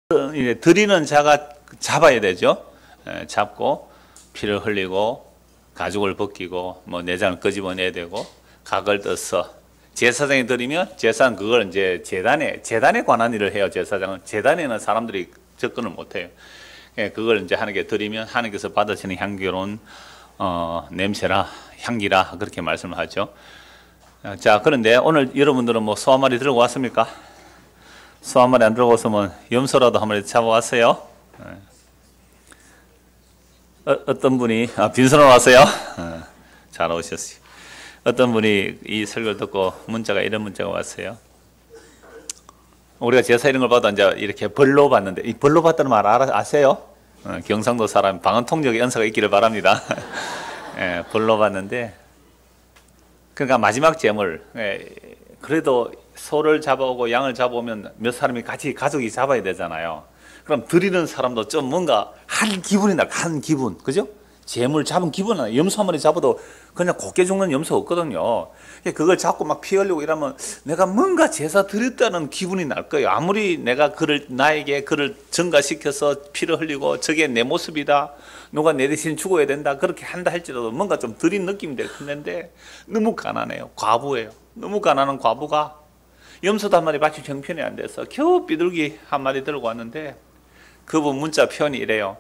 드리는 자가 잡아야 되죠. 잡고 피를 흘리고 가죽을 벗기고 뭐 내장을 끄집어내야 되고 각을 떠서 제사장이 드리면 제사장 그걸 이제 재단에 관한 일을 해요. 제사장은 재단에는 사람들이 접근을 못 해요. 그걸 이제 하나님께 드리면 하나님께서 받으시는 향기로운 냄새라 향기라 그렇게 말씀을 하죠. 자, 그런데 오늘 여러분들은 뭐 소 한 마리 들고 왔습니까? 소 한 마리 안 들고 왔으면 염소라도 한 마리 잡아왔어요. 어떤 분이 빈손으로 왔어요. 잘 오셨어요. 어떤 분이 이 설교를 듣고 이런 문자가 왔어요. 우리가 제사 이런 걸 봐도 이제 이렇게 벌로 받는데, 이 벌로 받다는 말 아세요? 경상도 사람 방언통역의 연사가 있기를 바랍니다. 벌로 받는데, 그러니까 마지막 제물, 그래도 소를 잡아오고 양을 잡아오면 몇 사람이 같이 가족이 잡아야 되잖아요. 그럼 드리는 사람도 좀 뭔가 한 기분이 나, 한 기분, 그죠? 재물 잡은 기분은 나. 염소 한 마리 잡아도 그냥 곱게 죽는 염소 없거든요. 그걸 잡고 막 피 흘리고 이러면 내가 뭔가 제사 드렸다는 기분이 날 거예요. 아무리 내가 나에게 그를 증가시켜서 피를 흘리고 저게 내 모습이다, 누가 내 대신 죽어야 된다, 그렇게 한다 할지라도 뭔가 좀 드린 느낌이 될 텐데 너무 가난해요. 과부예요. 너무 가난한 과부가 염소도 한 마리 받칠 형편이 안 돼서 겨우 비둘기 한 마리 들고 왔는데, 그분 문자 표현이 이래요.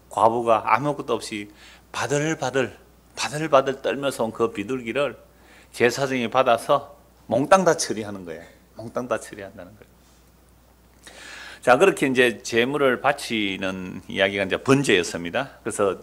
과부가 아무것도 없이 바들바들 떨면서 온 그 비둘기를 제사장이 받아서 몽땅 다 처리하는 거예요. 몽땅 다 처리한다는 거예요. 자, 그렇게 이제 제물을 바치는 이야기가 이제 번제였습니다. 그래서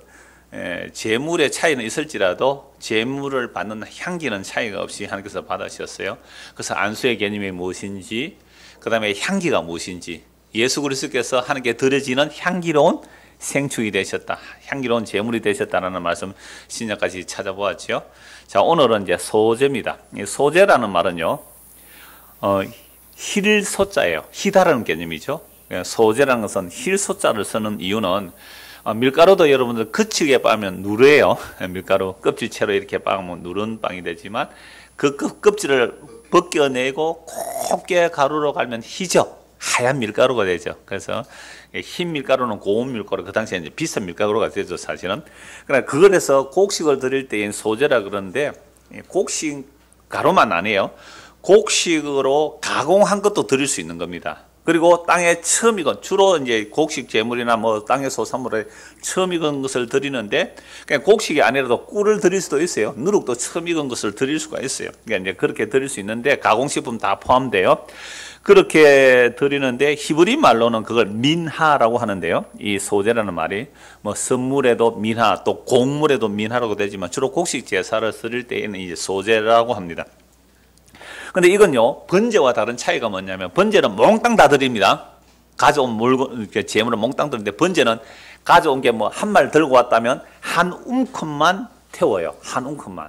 제물의 차이는 있을지라도 제물을 받는 향기는 차이가 없이 하나님께서 받으셨어요. 그래서 안수의 개념이 무엇인지, 그 다음에 향기가 무엇인지, 예수 그리스도께서 하나님께 드려지는 향기로운 생축이 되셨다, 향기로운 제물이 되셨다라는 말씀 신약까지 찾아보았죠. 자, 오늘은 이제 소제입니다. 이 소제라는 말은요, 힐소자예요. 희다라는 개념이죠. 소제라는 것은 힐소자를 쓰는 이유는 밀가루도 여러분들 거치게 빻으면 누래요. 밀가루 껍질채로 이렇게 빻으면 누런 빵이 되지만 그 껍질을 벗겨내고 곱게 가루로 갈면 희죠. 하얀 밀가루가 되죠. 그래서 흰 밀가루는 고운 밀가루, 그 당시에 이제 비싼 밀가루가 되죠, 사실은. 그러나 그걸 해서 곡식을 드릴 때인 소제라 그러는데, 곡식 가루만 아니에요. 곡식으로 가공한 것도 드릴 수 있는 겁니다. 그리고 땅에 처음 익은, 주로 이제 곡식 제물이나 뭐 땅의 소산물에 처음 익은 것을 드리는데, 그냥 곡식이 아니라도 꿀을 드릴 수도 있어요. 누룩도 처음 익은 것을 드릴 수가 있어요. 그러니까 이제 그렇게 드릴 수 있는데, 가공식품 다 포함돼요. 그렇게 드리는데 히브리 말로는 그걸 민하라고 하는데요. 이 소제라는 말이 뭐 선물에도 민하, 또 곡물에도 민하라고 되지만 주로 곡식 제사를 드릴 때에는 이제 소제라고 합니다. 근데 이건요, 번제와 다른 차이가 뭐냐면, 번제는 몽땅 다 드립니다. 가져온 물건, 이렇게 재물을 몽땅 드리는데, 번제는 가져온 게 뭐 한 마리 들고 왔다면 한 움큼만 태워요. 한 움큼만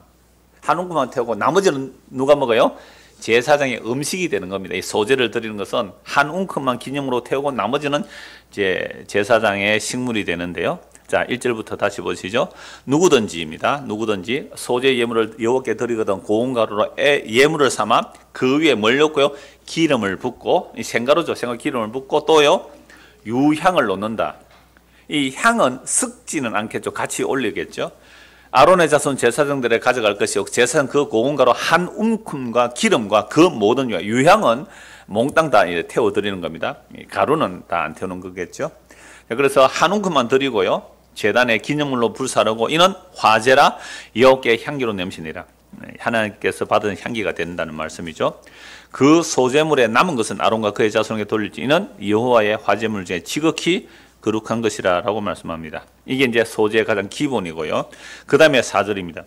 태우고 나머지는 누가 먹어요? 제사장의 음식이 되는 겁니다. 이 소제를 드리는 것은 한 움큼만 기념으로 태우고 나머지는 이제 제사장의 식물이 되는데요. 자, 1절부터 다시 보시죠. 누구든지입니다. 누구든지 소제 예물을 여호와께 드리거든 고운 가루로 예물을 삼아 그 위에 뭘 넣고요? 기름을 붓고, 이 생가루죠. 기름을 붓고 또요, 유향을 놓는다. 이 향은 섞지는 않겠죠. 같이 올리겠죠. 아론의 자손 제사장들에 가져갈 것이요, 제사장 그 고운 가루 한 움큼과 기름과 그 모든 유향은 몽땅 다 태워드리는 겁니다. 가루는 다 안 태우는 거겠죠. 그래서 한 움큼만 드리고요, 제단에 기념물로 불사르고 이는 화제라 여호와께 향기로운 냄새니라. 하나님께서 받은 향기가 된다는 말씀이죠. 그 소제물에 남은 것은 아론과 그의 자손에게 돌릴지 이는 여호와의 화제물 중에 지극히 거룩한 것이라 라고 말씀합니다. 이게 이제 소제의 가장 기본이고요. 그 다음에 4절입니다.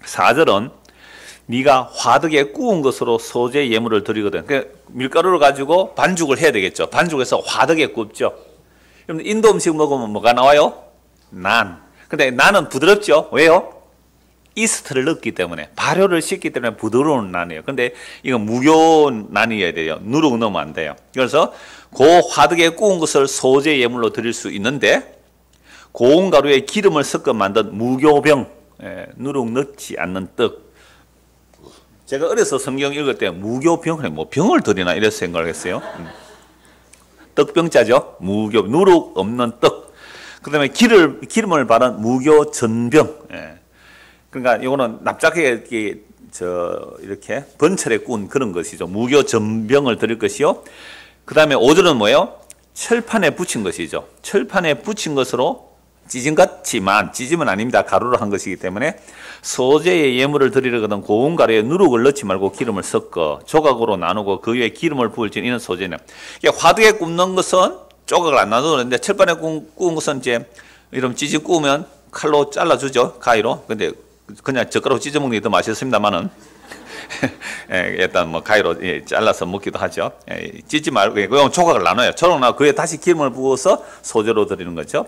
4절은 네가 화덕에 구운 것으로 소제 예물을 드리거든. 그러니까 밀가루를 가지고 반죽을 해야 되겠죠. 반죽해서 화덕에 굽죠. 그럼 인도 음식 먹으면 뭐가 나와요? 난. 근데 난은 부드럽죠. 왜요? 이스트를 넣기 때문에, 발효를 시키기 때문에 부드러운 난이에요. 근데 이거 무교 난이어야 돼요. 누룩 넣으면 안 돼요. 그래서 그 화덕에 구운 것을 소제 예물로 드릴 수 있는데, 고운 가루에 기름을 섞어 만든 무교병, 누룩 넣지 않는 떡. 제가 어려서 성경 읽을 때 무교병, 뭐 병을 드리나 이래서 생각을 했어요. 떡병자죠. 무교, 누룩 없는 떡. 그 다음에 기름을 바른 무교 전병. 예. 그러니까 이거는 납작하게 이렇게 번철에 구운 그런 것이죠. 무교 전병을 드릴 것이요. 그 다음에 5절은 뭐예요? 철판에 붙인 것이죠. 철판에 붙인 것으로 찢은 같지만 찢으면 아닙니다. 가루로 한 것이기 때문에 소재의 예물을 드리려거든 고운 가루에 누룩을 넣지 말고 기름을 섞어 조각으로 나누고 그 위에 기름을 부을지니 이는 소재는. 화덕에 굽는 것은 조각을 안 나누는데 철판에 구운 것은 이제 이런 찢어 구우면 칼로 잘라주죠. 가위로. 근데 그냥 젓가락으로 찢어 먹는 게 더 맛있습니다만은 일단 뭐 가위로 잘라서 먹기도 하죠. 찢지 말고 그냥 조각을 나눠요. 조각 나누고 그에 다시 기름을 부어서 소재로 드리는 거죠.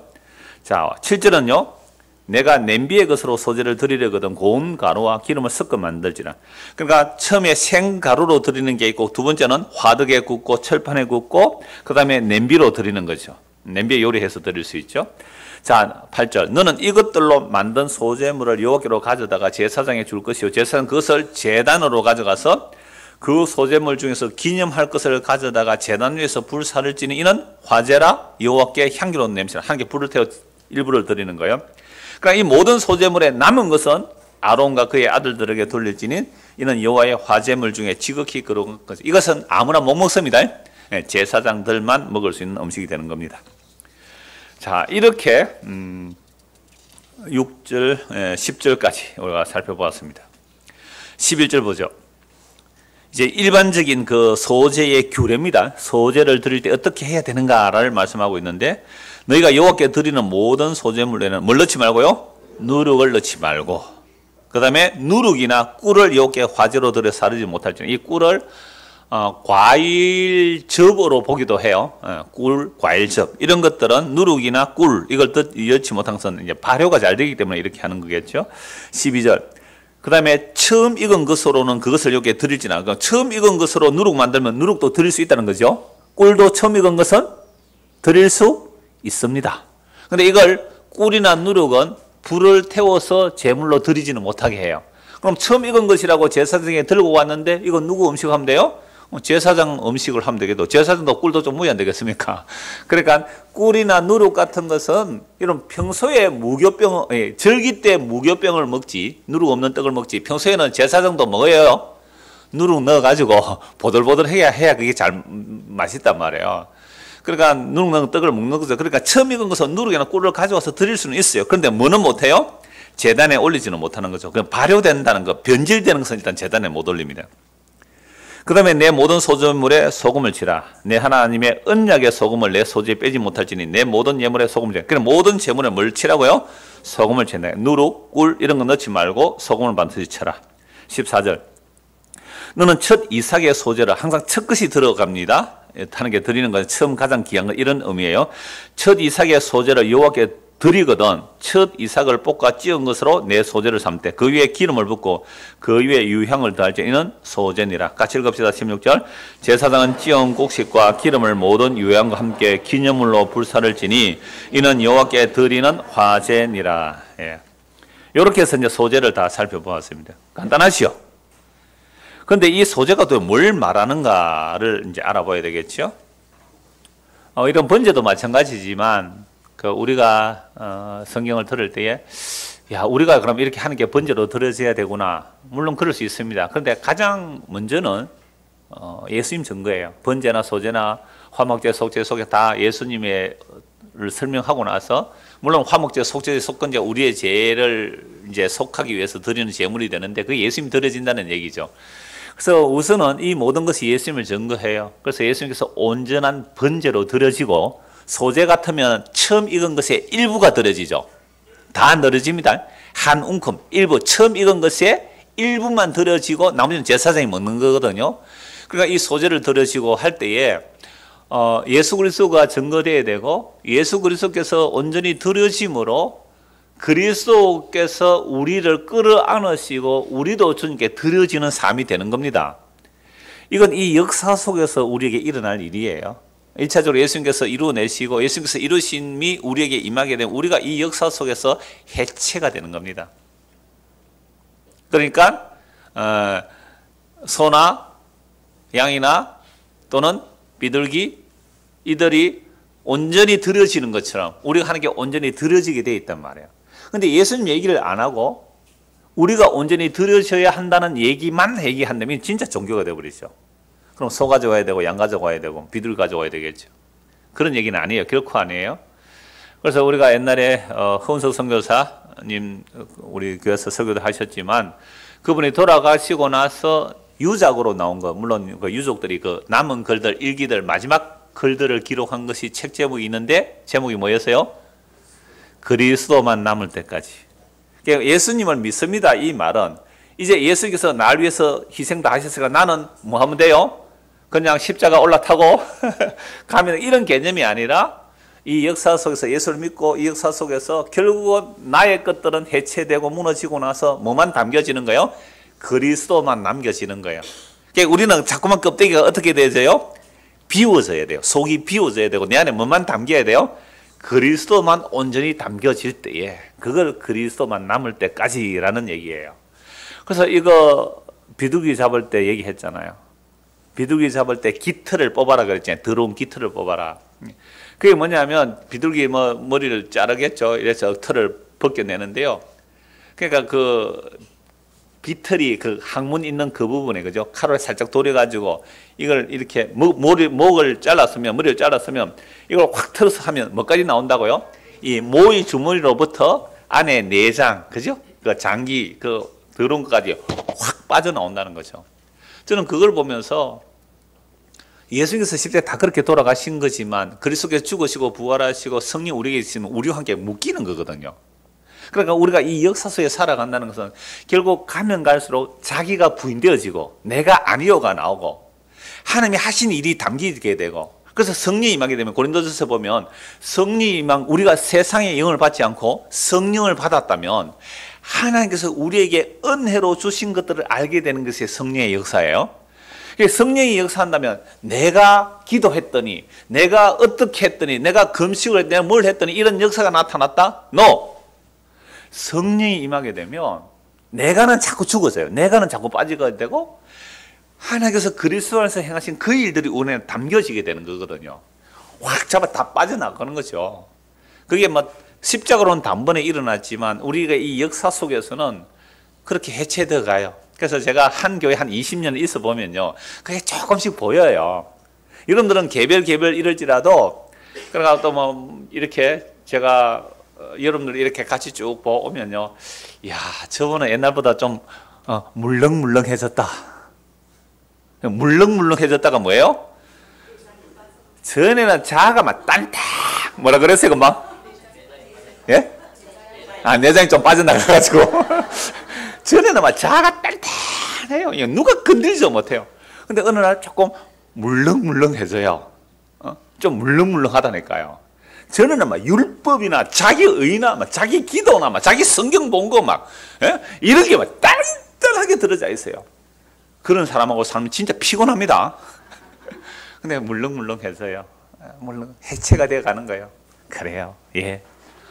자, 7절은요. 내가 냄비의 것으로 소재를 드리려거든 고운 가루와 기름을 섞어 만들지라. 그러니까 처음에 생가루로 드리는 게 있고 두 번째는 화덕에 굽고 철판에 굽고 그 다음에 냄비로 드리는 거죠. 냄비에 요리해서 드릴 수 있죠. 자, 8절. 너는 이것들로 만든 소재물을 여호와께로 가져다가 제사장에 줄 것이요. 제사장은 그것을 제단으로 가져가서 그 소재물 중에서 기념할 것을 가져다가 제단 위에서 불사를 찌는 이는 화제라 여호와께 향기로운 냄새라. 함께 불을 태워 일부를 드리는 거예요. 그러니까 이 모든 소재물에 남은 것은 아론과 그의 아들들에게 돌릴지니 이는 여호와의 화제물 중에 지극히 거룩한 것. 이것은 아무나 못 먹습니다. 제사장들만 먹을 수 있는 음식이 되는 겁니다. 자, 이렇게 6절, 10절까지 우리가 살펴보았습니다. 11절 보죠. 이제 일반적인 그 소재의 규례입니다. 소재를 드릴 때 어떻게 해야 되는가를 말씀하고 있는데 너희가 여호와께 드리는 모든 소재물에는 뭘 넣지 말고요? 누룩을 넣지 말고 그 다음에 누룩이나 꿀을 여호와께 화제로 드려 사르지 못할지니 이 꿀을 과일즙으로 보기도 해요. 꿀, 과일즙 이런 것들은 누룩이나 꿀 이걸 넣지 못한 것은 이제 발효가 잘 되기 때문에 이렇게 하는 거겠죠. 12절. 그 다음에 처음 익은 것으로는 그것을 여기에 드릴지 않고 처음 익은 것으로 누룩 만들면 누룩도 드릴 수 있다는 거죠. 꿀도 처음 익은 것은 드릴 수 있습니다. 근데 이걸 꿀이나 누룩은 불을 태워서 제물로 드리지는 못하게 해요. 그럼 처음 익은 것이라고 제사장에 들고 왔는데 이건 누구 음식 하면 돼요? 제사장 음식을 하면 되겠죠. 제사장도 꿀도 좀 먹어야 안 되겠습니까? 그러니까 꿀이나 누룩 같은 것은 이런 평소에 무교병, 절기 때 무교병을 먹지 누룩 없는 떡을 먹지 평소에는 제사장도 먹어요. 누룩 넣어가지고 보들보들 해야 그게 잘 맛있단 말이에요. 그러니까 누룩 넣은 떡을 먹는 거죠. 그러니까 처음 익은 것은 누룩이나 꿀을 가져와서 드릴 수는 있어요. 그런데 뭐는 못해요? 제단에 올리지는 못하는 거죠. 그럼 발효된다는 거, 변질되는 것은 일단 제단에 못 올립니다. 그 다음에 내 모든 소재물에 소금을 치라. 내 하나님의 언약의 소금을 내 소재에 빼지 못할지니 내 모든 예물에 소금을 치라. 그럼 모든 제물에 뭘 치라고요? 소금을 친다. 누룩, 꿀 이런 거 넣지 말고 소금을 반드시 쳐라. 14절. 너는 첫 이삭의 소재를 항상 첫 것이 들어갑니다. 하는 게 드리는 건 처음 가장 귀한 거 이런 의미예요. 첫 이삭의 소재를 여호와께 드리거든 첫 이삭을 볶아 찌은 것으로 내 소재를 삼되 그 위에 기름을 붓고 그 위에 유향을 더할지 이는 소재니라. 같이 읽읍시다. 16절. 제사장은 찌은 곡식과 기름을 모든 유향과 함께 기념물로 불사를 지니 이는 여호와께 드리는 화제니라. 이렇게 해서 이제 소재를 다 살펴보았습니다. 간단하시죠? 그런데 이 소재가 또 뭘 말하는가를 이제 알아봐야 되겠죠? 이런 번제도 마찬가지지만 우리가 성경을 들을 때에 야 우리가 그럼 이렇게 하는 게 번제로 들어져야 되구나. 물론 그럴 수 있습니다. 그런데 가장 먼저는 예수님 증거예요. 번제나 소제나 화목제, 속죄, 속에 다 예수님의 설명하고 나서 물론 화목제, 속죄, 속건제 우리의 죄를 이제 속하기 위해서 드리는 제물이 되는데 그게 예수님 드려진다는 얘기죠. 그래서 우선은 이 모든 것이 예수님을 증거해요. 그래서 예수님께서 온전한 번제로 드려지고 소재 같으면 처음 익은 것의 일부가 드려지죠. 다 드려집니다. 한 움큼 일부 처음 익은 것의 일부만 드려지고 나머지는 제사장이 먹는 거거든요. 그러니까 이 소재를 드려지고 할 때에 예수 그리스도가 증거되어야 되고 예수 그리스도께서 온전히 드려짐으로 그리스도께서 우리를 끌어안으시고 우리도 주님께 드려지는 삶이 되는 겁니다. 이건 이 역사 속에서 우리에게 일어날 일이에요. 1차적으로 예수님께서 이루어내시고 예수님께서 이루심이 우리에게 임하게 되면 우리가 이 역사 속에서 해체가 되는 겁니다. 그러니까 소나 양이나 또는 비둘기 이들이 온전히 드려지는 것처럼 우리가 하는 게 온전히 드려지게 되어 있단 말이에요. 근데 예수님 얘기를 안 하고 우리가 온전히 드려져야 한다는 얘기만 얘기한다면 진짜 종교가 되어버리죠. 그럼 소 가져와야 되고 양 가져와야 되고 비둘 가져와야 되겠죠. 그런 얘기는 아니에요. 결코 아니에요. 그래서 우리가 옛날에 허은석 선교사님 우리 교회에서 설교도 하셨지만 그분이 돌아가시고 나서 유작으로 나온 거, 물론 그 유족들이 그 남은 글들, 일기들, 마지막 글들을 기록한 것이 책 제목이 있는데 제목이 뭐였어요? 그리스도만 남을 때까지. 그러니까 예수님을 믿습니다. 이 말은 이제 예수께서 날 위해서 희생도 하셨으니까 나는 뭐 하면 돼요? 그냥 십자가 올라타고 가면 이런 개념이 아니라 이 역사 속에서 예수를 믿고 이 역사 속에서 결국은 나의 것들은 해체되고 무너지고 나서 뭐만 담겨지는 거예요? 그리스도만 남겨지는 거예요. 그러니까 우리는 자꾸만 껍데기가 어떻게 되어져요? 비워져야 돼요. 속이 비워져야 되고 내 안에 뭐만 담겨야 돼요? 그리스도만 온전히 담겨질 때에 그걸 그리스도만 남을 때까지라는 얘기예요. 그래서 이거 비둘기 잡을 때 얘기했잖아요. 비둘기 잡을 때 깃털을 뽑아라 그랬잖아요. 더러운 깃털을 뽑아라. 그게 뭐냐면 비둘기 뭐 머리를 자르겠죠. 이래서 털을 벗겨내는데요. 그러니까 그 깃털이 그 항문 있는 그 부분에 그죠? 칼을 살짝 돌려가지고 이걸 이렇게 목을 잘랐으면 머리를 잘랐으면 이걸 확 털어서 하면 뭐까지 나온다고요? 이 모의 주머니로부터 안에 내장 그죠? 그 장기 그 더러운 것까지 확 빠져나온다는 거죠. 저는 그걸 보면서 예수님께서 십자가에 다 그렇게 돌아가신 거지만 그리스도께서 죽으시고 부활하시고 성령 우리에게 있으면 우리와 함께 묶이는 거거든요. 그러니까 우리가 이 역사 속에 살아간다는 것은 결국 가면 갈수록 자기가 부인되어지고 내가 아니요가 나오고 하나님이 하신 일이 담기게 되고 그래서 성령이 임하게 되면 고린도전서 보면 성령이 임한 우리가 세상의 영을 받지 않고 성령을 받았다면 하나님께서 우리에게 은혜로 주신 것들을 알게 되는 것이 성령의 역사예요. 성령이 역사한다면 내가 기도했더니 내가 어떻게 했더니 내가 금식을 했더니 내가 뭘 했더니 이런 역사가 나타났다? No! 성령이 임하게 되면 내가는 자꾸 죽어져요. 내가는 자꾸 빠지게 되고 하나님께서 그리스도 안에서 행하신 그 일들이 우리 안에 담겨지게 되는 거거든요. 확 잡아 다 빠져나가는 거죠. 그게 뭐 십자가로는 단번에 일어났지만 우리가 이 역사 속에서는 그렇게 해체되어 가요. 그래서 제가 한 교회 한 20년 있어 보면요. 그게 조금씩 보여요. 여러분들은 개별 이럴지라도 그러니까 또 뭐 이렇게 제가 여러분들 이렇게 같이 쭉 보면요. 이야, 저분은 옛날보다 좀 물렁물렁해졌다. 물렁물렁해졌다가 뭐예요? 전에는 자아가 막 딴딱 뭐라 그랬어요, 금방? 예? 아, 내장이 좀 빠져나가가지고. 전에는 막 자아가 딴딴해요. 누가 건들지도 못해요. 근데 어느 날 조금 물렁물렁해져요. 좀 물렁물렁하다니까요. 전에는 막 율법이나 자기 의나 막 자기 기도나 막 자기 성경 본 거 막 이런 게 막 단단하게 들어져 있어요. 그런 사람하고 살면 진짜 피곤합니다. 근데 물렁물렁해져요. 물론 해체가 돼 가는 거예요. 그래요. 예.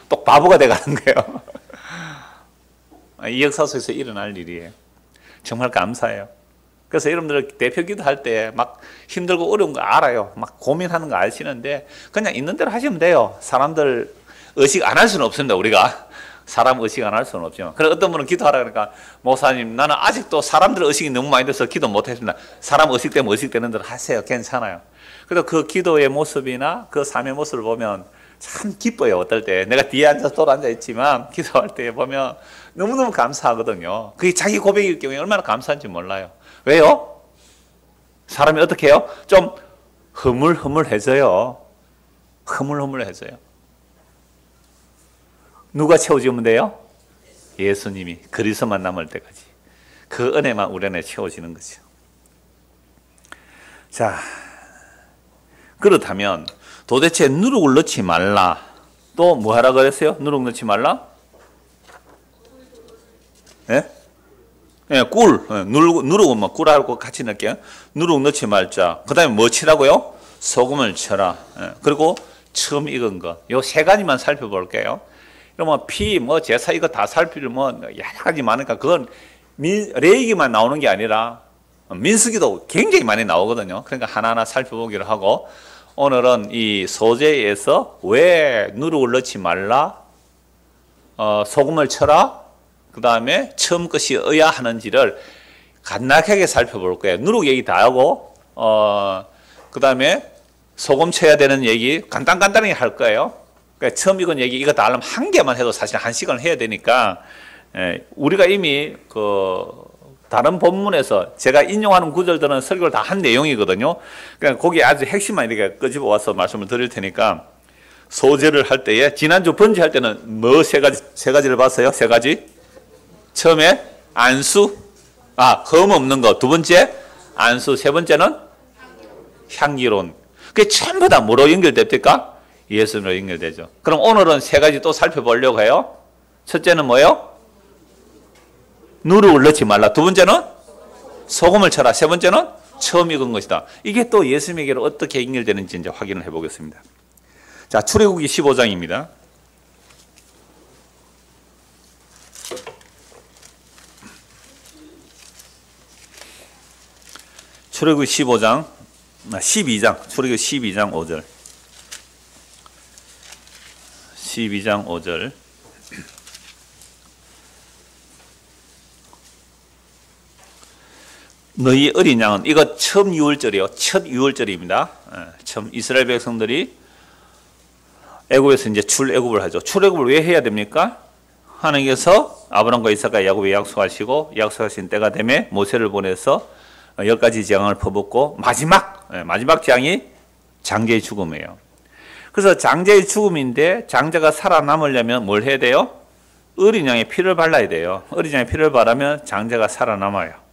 또 바보가 돼 가는 거예요. 이 역사 속에서 일어날 일이에요. 정말 감사해요. 그래서 여러분들 대표 기도할 때 막 힘들고 어려운 거 알아요. 막 고민하는 거 아시는데 그냥 있는 대로 하시면 돼요. 사람들 의식 안 할 수는 없습니다. 우리가 사람 의식 안 할 수는 없지만. 그래서 어떤 분은 기도하라 그러니까 목사님 나는 아직도 사람들 의식이 너무 많이 돼서 기도 못 했습니다. 사람 의식 때문에 의식되는 대로 하세요. 괜찮아요. 그래서 그 기도의 모습이나 그 삶의 모습을 보면 참 기뻐요. 어떨 때 내가 뒤에 앉아서 돌아앉아 있지만 기도할 때 보면 너무너무 감사하거든요. 그게 자기 고백일 경우에 얼마나 감사한지 몰라요. 왜요? 사람이 어떻게 해요? 좀 흐물흐물해져요. 흐물흐물해져요. 누가 채워주면 돼요? 예수님이 그리스도만 남을 때까지. 그 은혜만 우리 안에 채워지는 거죠. 자, 그렇다면 도대체 누룩을 넣지 말라. 또 뭐 하라 그랬어요? 누룩 넣지 말라? 예? 예, 꿀. 예, 누룩은 뭐 꿀하고 같이 넣을게요. 누룩 넣지 말자. 그 다음에 뭐 치라고요? 소금을 쳐라. 예, 그리고 처음 익은 것. 요 세 가지만 살펴볼게요. 그러면 피, 뭐 제사 이거 다 살피를 뭐 여러 가지 많으니까 그건 레위기만 나오는 게 아니라 민수기도 굉장히 많이 나오거든요. 그러니까 하나하나 살펴보기로 하고 오늘은 이 소재에서 왜 누룩을 넣지 말라, 소금을 쳐라, 그 다음에 처음 것이 어야 하는지를 간략하게 살펴볼 거예요. 누룩 얘기 다 하고, 그 다음에 소금 쳐야 되는 얘기 간단하게 할 거예요. 그러니까 처음 읽은 얘기 이거 다 하려면 한 개만 해도 사실 1시간을 해야 되니까, 우리가 이미 다른 본문에서 제가 인용하는 구절들은 설교를 다 한 내용이거든요. 그러니까 거기에 아주 핵심만 이렇게 끄집어 와서 말씀을 드릴 테니까, 소재를 할 때에, 지난주 번지할 때는 뭐 세 가지를 봤어요? 세 가지. 처음에 안수, 흠 없는 거. 두 번째 안수. 세 번째는 향기로운. 그게 전부 다 뭐로 연결됩니까? 예수님으로 연결되죠. 그럼 오늘은 세 가지 또 살펴보려고 해요. 첫째는 뭐예요? 누룩을 넣지 말라. 두 번째는 소금을 쳐라. 세 번째는 처음 익은 것이다. 이게 또 예수님에게로 어떻게 연결되는지 이제 확인을 해보겠습니다. 자, 출애굽기 15장입니다. 출애굽기 12장 5절. 12장 5절. 너희 어린 양은, 이거 처음 유월절이에요. 첫 유월절입니다. 처음 이스라엘 백성들이 애굽에서 이제 출애굽을 하죠. 출애굽을 왜 해야 됩니까? 하나님께서 아브라함과 이삭과 야곱에 약속하시고 약속하신 때가 되매 모세를 보내서 10가지 재앙을 퍼붓고 마지막 재앙이 장자의 죽음이에요. 그래서 장자의 죽음인데 장자가 살아남으려면 뭘 해야 돼요? 어린 양의 피를 발라야 돼요. 어린 양의 피를 바르면 장자가 살아남아요.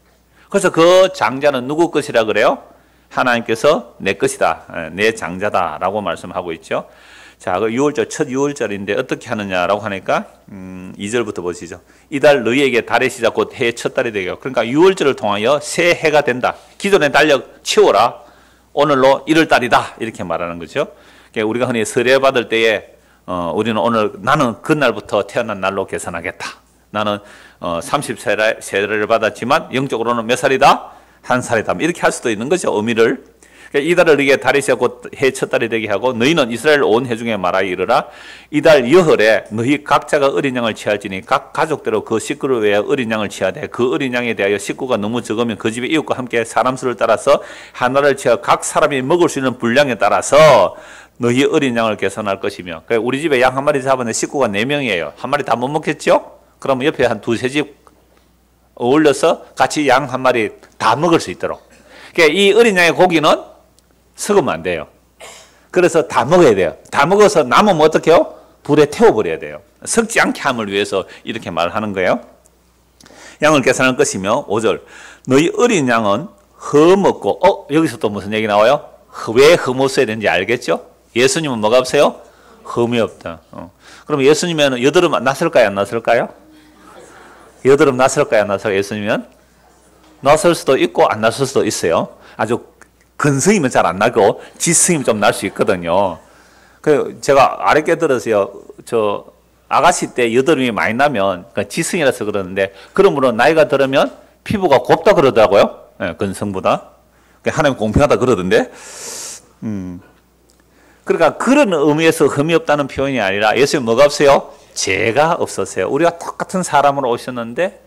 그래서 그 장자는 누구 것이라 그래요? 하나님께서 내 것이다, 내 장자다 라고 말씀하고 있죠. 자, 그 유월절, 첫 유월절인데 어떻게 하느냐라고 하니까 2절부터 보시죠. 이달 너희에게 달의 시작 곧 해의 첫 달이 되게. 그러니까 유월절을 통하여 새 해가 된다. 기존의 달력 치워라. 오늘로 1월달이다. 이렇게 말하는 거죠. 그러니까 우리가 흔히 세례 받을 때에 우리는 오늘 나는 그날부터 태어난 날로 계산하겠다. 나는 30세례를 받았지만 영적으로는 몇 살이다? 1살이다. 이렇게 할 수도 있는 거죠. 의미를. 이달을 너희에게 달이 시작 곧 해 첫 달이 되게 하고 너희는 이스라엘 온 해 중에 말하여 이르라. 이달 여흘에 너희 각자가 어린 양을 취할지니 각 가족대로 그 식구를 위하여 어린 양을 취하되 그 어린 양에 대하여 식구가 너무 적으면 그 집의 이웃과 함께 사람 수를 따라서 하나를 취하 각 사람이 먹을 수 있는 분량에 따라서 너희 어린 양을 계산할 것이며. 그러니까 우리 집에 양 한 마리 잡았는데 식구가 4명이에요. 한 마리 다 못 먹겠죠? 그러면 옆에 한 두세 집 어울려서 같이 양 한 마리 다 먹을 수 있도록. 그러니까 이 어린 양의 고기는 썩으면 안 돼요. 그래서 다 먹어야 돼요. 다 먹어서 남으면 어떻게 해요? 불에 태워버려야 돼요. 썩지 않게 함을 위해서 이렇게 말하는 거예요. 양을 계산할 것이며 5절 너희 어린 양은 흠없고 여기서 또 무슨 얘기 나와요? 왜 흠없어야 되는지 알겠죠? 예수님은 뭐가 없어요? 흠이 없다. 그럼 예수님은 여드름 났을까요? 안 났을까요? 여드름 났을까요? 안 났을까요? 예수님은 났을 수도 있고 안 났을 수도 있어요. 아주 근성이면 잘 안 나고 지성이면 좀 날 수 있거든요. 그 제가 아랫게 들었어요. 저 아가씨 때 여드름이 많이 나면 지성이라서 그러는데 그러므로 나이가 들으면 피부가 곱다 그러더라고요. 네, 근성보다. 하나님 공평하다 그러던데. 그러니까 그런 의미에서 흠이 없다는 표현이 아니라 예수님 뭐가 없어요? 죄가 없었어요. 우리가 똑같은 사람으로 오셨는데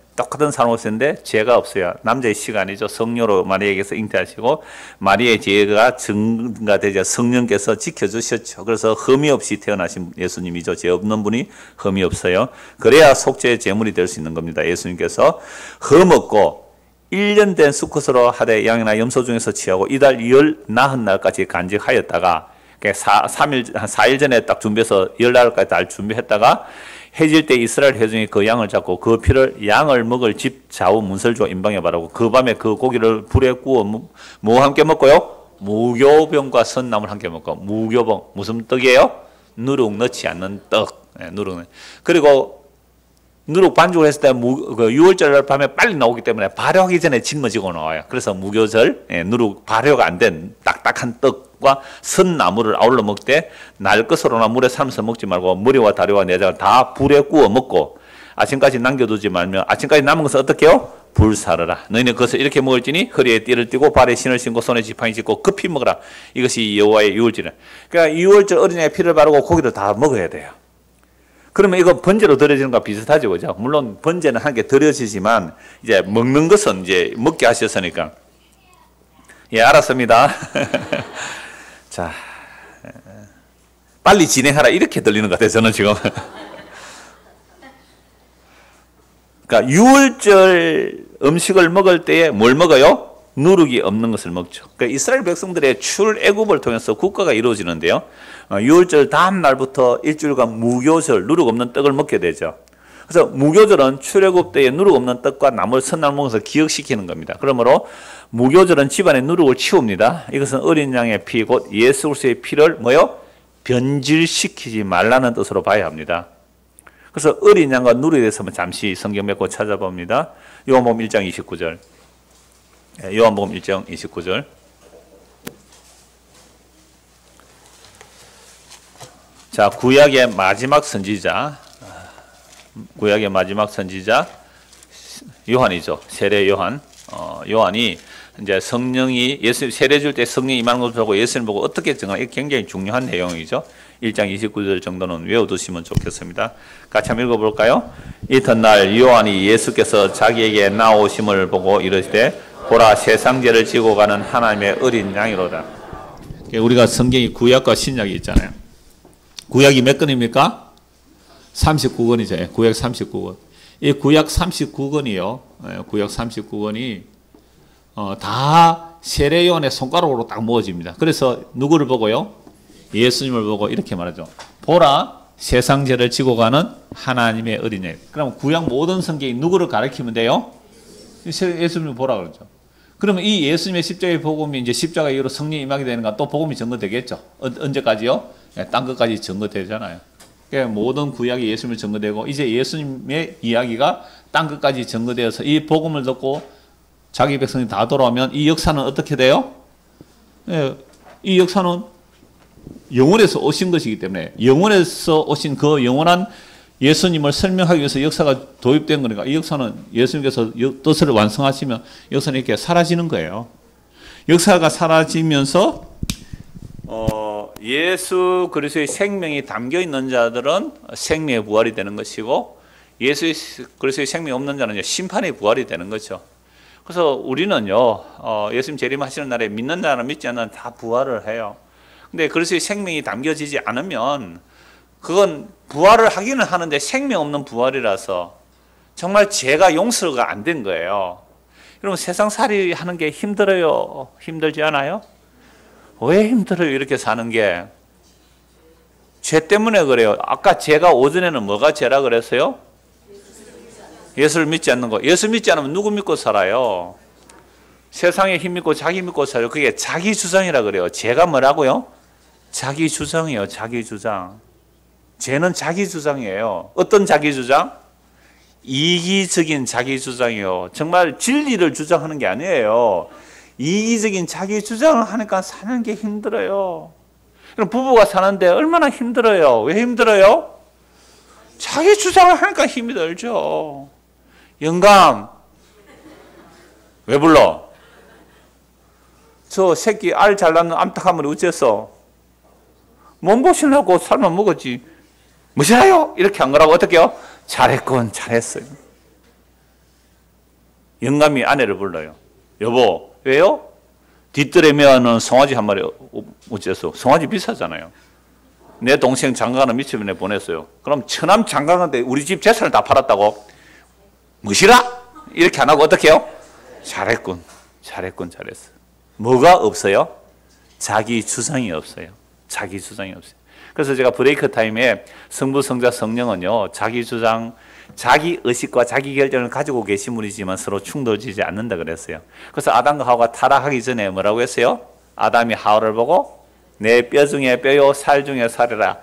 죄가 없어요. 남자의 시간이죠. 성녀로 마리아에게서 잉태하시고 마리아의 죄가 증가되자 성령께서 지켜주셨죠. 그래서 흠이 없이 태어나신 예수님이죠. 죄 없는 분이 흠이 없어요. 그래야 속죄의 제물이 될 수 있는 겁니다. 예수님께서 흠 없고 1년 된 수컷으로 하되 양이나 염소 중에서 취하고 이달 40날까지 간직하였다가 4일 전에 딱 준비해서 10날까지 달 준비했다가 해질 때 이스라엘 회중이 그 양을 잡고 그 피를 양을 먹을 집 좌우 문설주와 임방에 바르고 그 밤에 그 고기를 불에 구워 뭐 함께 먹고요? 무교병과 선나물 함께 먹고. 무교병 무슨 떡이에요? 누룩 넣지 않는 떡. 누룩. 그리고 누룩 반죽을 했을 때 유월절 밤에 빨리 나오기 때문에 발효하기 전에 짊어지고 나와요. 그래서 무교절 누룩 발효가 안 된 딱딱한 떡과 선나물을 아울러 먹되 날 것으로나 물에 삶아서 먹지 말고 머리와 다리와 내장을 다 불에 구워 먹고 아침까지 남겨두지 말며 아침까지 남은 것을 어떻게 해요? 불사르라. 너희는 그것을 이렇게 먹을지니 허리에 띠를 띠고 발에 신을 신고 손에 지팡이 짚고 급히 먹으라. 이것이 여호와의 유월절이라. 그러니까 유월절 어린아이 피를 바르고 고기를 다 먹어야 돼요. 그러면 이거 번제로 드려지는 것과 비슷하죠, 그죠? 물론 번제는 한 개 드려지지만 이제 먹는 것은 이제 먹게 하셨으니까. 예, 알았습니다. 자, 빨리 진행하라 이렇게 들리는 것 같아요, 저는 지금. 그러니까 유월절 음식을 먹을 때에 뭘 먹어요? 누룩이 없는 것을 먹죠. 그러니까 이스라엘 백성들의 출애굽을 통해서 국가가 이루어지는데요. 유월절 다음 날부터 일주일간 무교절, 누룩 없는 떡을 먹게 되죠. 그래서 무교절은 출애굽 때에 누룩 없는 떡과 나물 선날 먹어서 기억시키는 겁니다. 그러므로 무교절은 집안의 누룩을 치웁니다. 이것은 어린 양의 피, 곧 예수 그리스도의 피를 뭐요? 변질시키지 말라는 뜻으로 봐야 합니다. 그래서 어린 양과 누룩에 대해서 잠시 성경 맺고 찾아봅니다. 요한복음 1장 29절. 요한복음 1장 29절. 자, 구약의 마지막 선지자, 요한이죠. 세례 요한. 요한이 이제 성령이 예수 세례 줄 때 성령이 임하는 것을 보고 예수님 보고 어떻게 증언? 이게 굉장히 중요한 내용이죠. 1장 29절 정도는 외워두시면 좋겠습니다. 같이 한번 읽어볼까요? 이튿날 요한이 예수께서 자기에게 나오심을 보고 이르시되 보라 세상죄를 지고 가는 하나님의 어린 양이로다. 우리가 성경이 구약과 신약이 있잖아요. 구약이 몇 권입니까? 39권이죠. 구약 39권. 이 구약 39권이요. 구약 39권이 다 세례 요한의 손가락으로 딱 모아집니다. 그래서 누구를 보고요? 예수님을 보고 이렇게 말하죠. 보라 세상죄를 지고 가는 하나님의 어린 양. 그럼 구약 모든 성경이 누구를 가리키면 돼요? 예수님을 보라 그러죠. 그러면 이 예수님의 십자가의 복음이 이제 십자가 이후로 성령이 임하게 되는가 또 복음이 증거되겠죠. 언제까지요? 땅 끝까지 증거되잖아요. 그러니까 모든 구약이 예수님을 증거되고 이제 예수님의 이야기가 땅 끝까지 증거되어서 이 복음을 듣고 자기 백성이 다 돌아오면 이 역사는 어떻게 돼요? 이 역사는 영원에서 오신 것이기 때문에 영원에서 오신 그 영원한 예수님을 설명하기 위해서 역사가 도입된 거니까 이 역사는 예수님께서 뜻을 완성하시면 역사는 이렇게 사라지는 거예요. 역사가 사라지면서 예수 그리스도의 생명이 담겨 있는 자들은 생명의 부활이 되는 것이고 예수 그리스도의 생명이 없는 자는 심판의 부활이 되는 거죠. 그래서 우리는요 예수님 재림하시는 날에 믿는 자는 믿지 않는 다 부활을 해요. 근데 그리스도의 생명이 담겨지지 않으면 그건 부활을 하기는 하는데 생명 없는 부활이라서 정말 죄가 용서가 안 된 거예요. 여러분 세상살이 하는 게 힘들어요? 힘들지 않아요? 왜 힘들어요? 이렇게 사는 게 죄 때문에 그래요. 아까 제가 오전에는 뭐가 죄라 그랬어요? 예수를 믿지 않는 거. 예수 믿지 않으면 누구 믿고 살아요? 세상에 힘 믿고 자기 믿고 살아요. 그게 자기 주장이라 그래요. 죄가 뭐라고요? 자기 주장이에요. 자기 주장. 죄는 자기 주장이에요. 어떤 자기 주장? 이기적인 자기 주장이요. 정말 진리를 주장하는 게 아니에요. 이기적인 자기 주장을 하니까 사는 게 힘들어요. 그럼 부부가 사는데 얼마나 힘들어요. 왜 힘들어요? 자기 주장을 하니까 힘이 들죠. 영감 왜 불러? 저 새끼 알 잘 낳는 암탉하면 어째서? 몸 보시려고 삶아 먹었지. 무시하요? 이렇게 한 거라고 어떻게 해요? 잘했군, 잘했어요. 영감이 아내를 불러요. 여보, 왜요? 뒷뜰에면은 송아지 한 마리 어째서? 송아지 비싸잖아요. 내 동생 장가가는 미치면에 보냈어요. 그럼 처남 장가가는데 우리 집 재산을 다 팔았다고? 무시라? 이렇게 안 하고 어떻게 해요? 잘했군, 잘했군, 잘했어. 뭐가 없어요? 자기 주장이 없어요. 자기 주장이 없어요. 그래서 제가 브레이크 타임에 성부, 성자, 성령은요, 자기 주장, 자기 의식과 자기 결정을 가지고 계신 분이지만 서로 충돌지지 않는다 그랬어요. 그래서 아담과 하와가 타락하기 전에 뭐라고 했어요? 아담이 하와를 보고 내 뼈 중에 뼈요, 살 중에 살이라.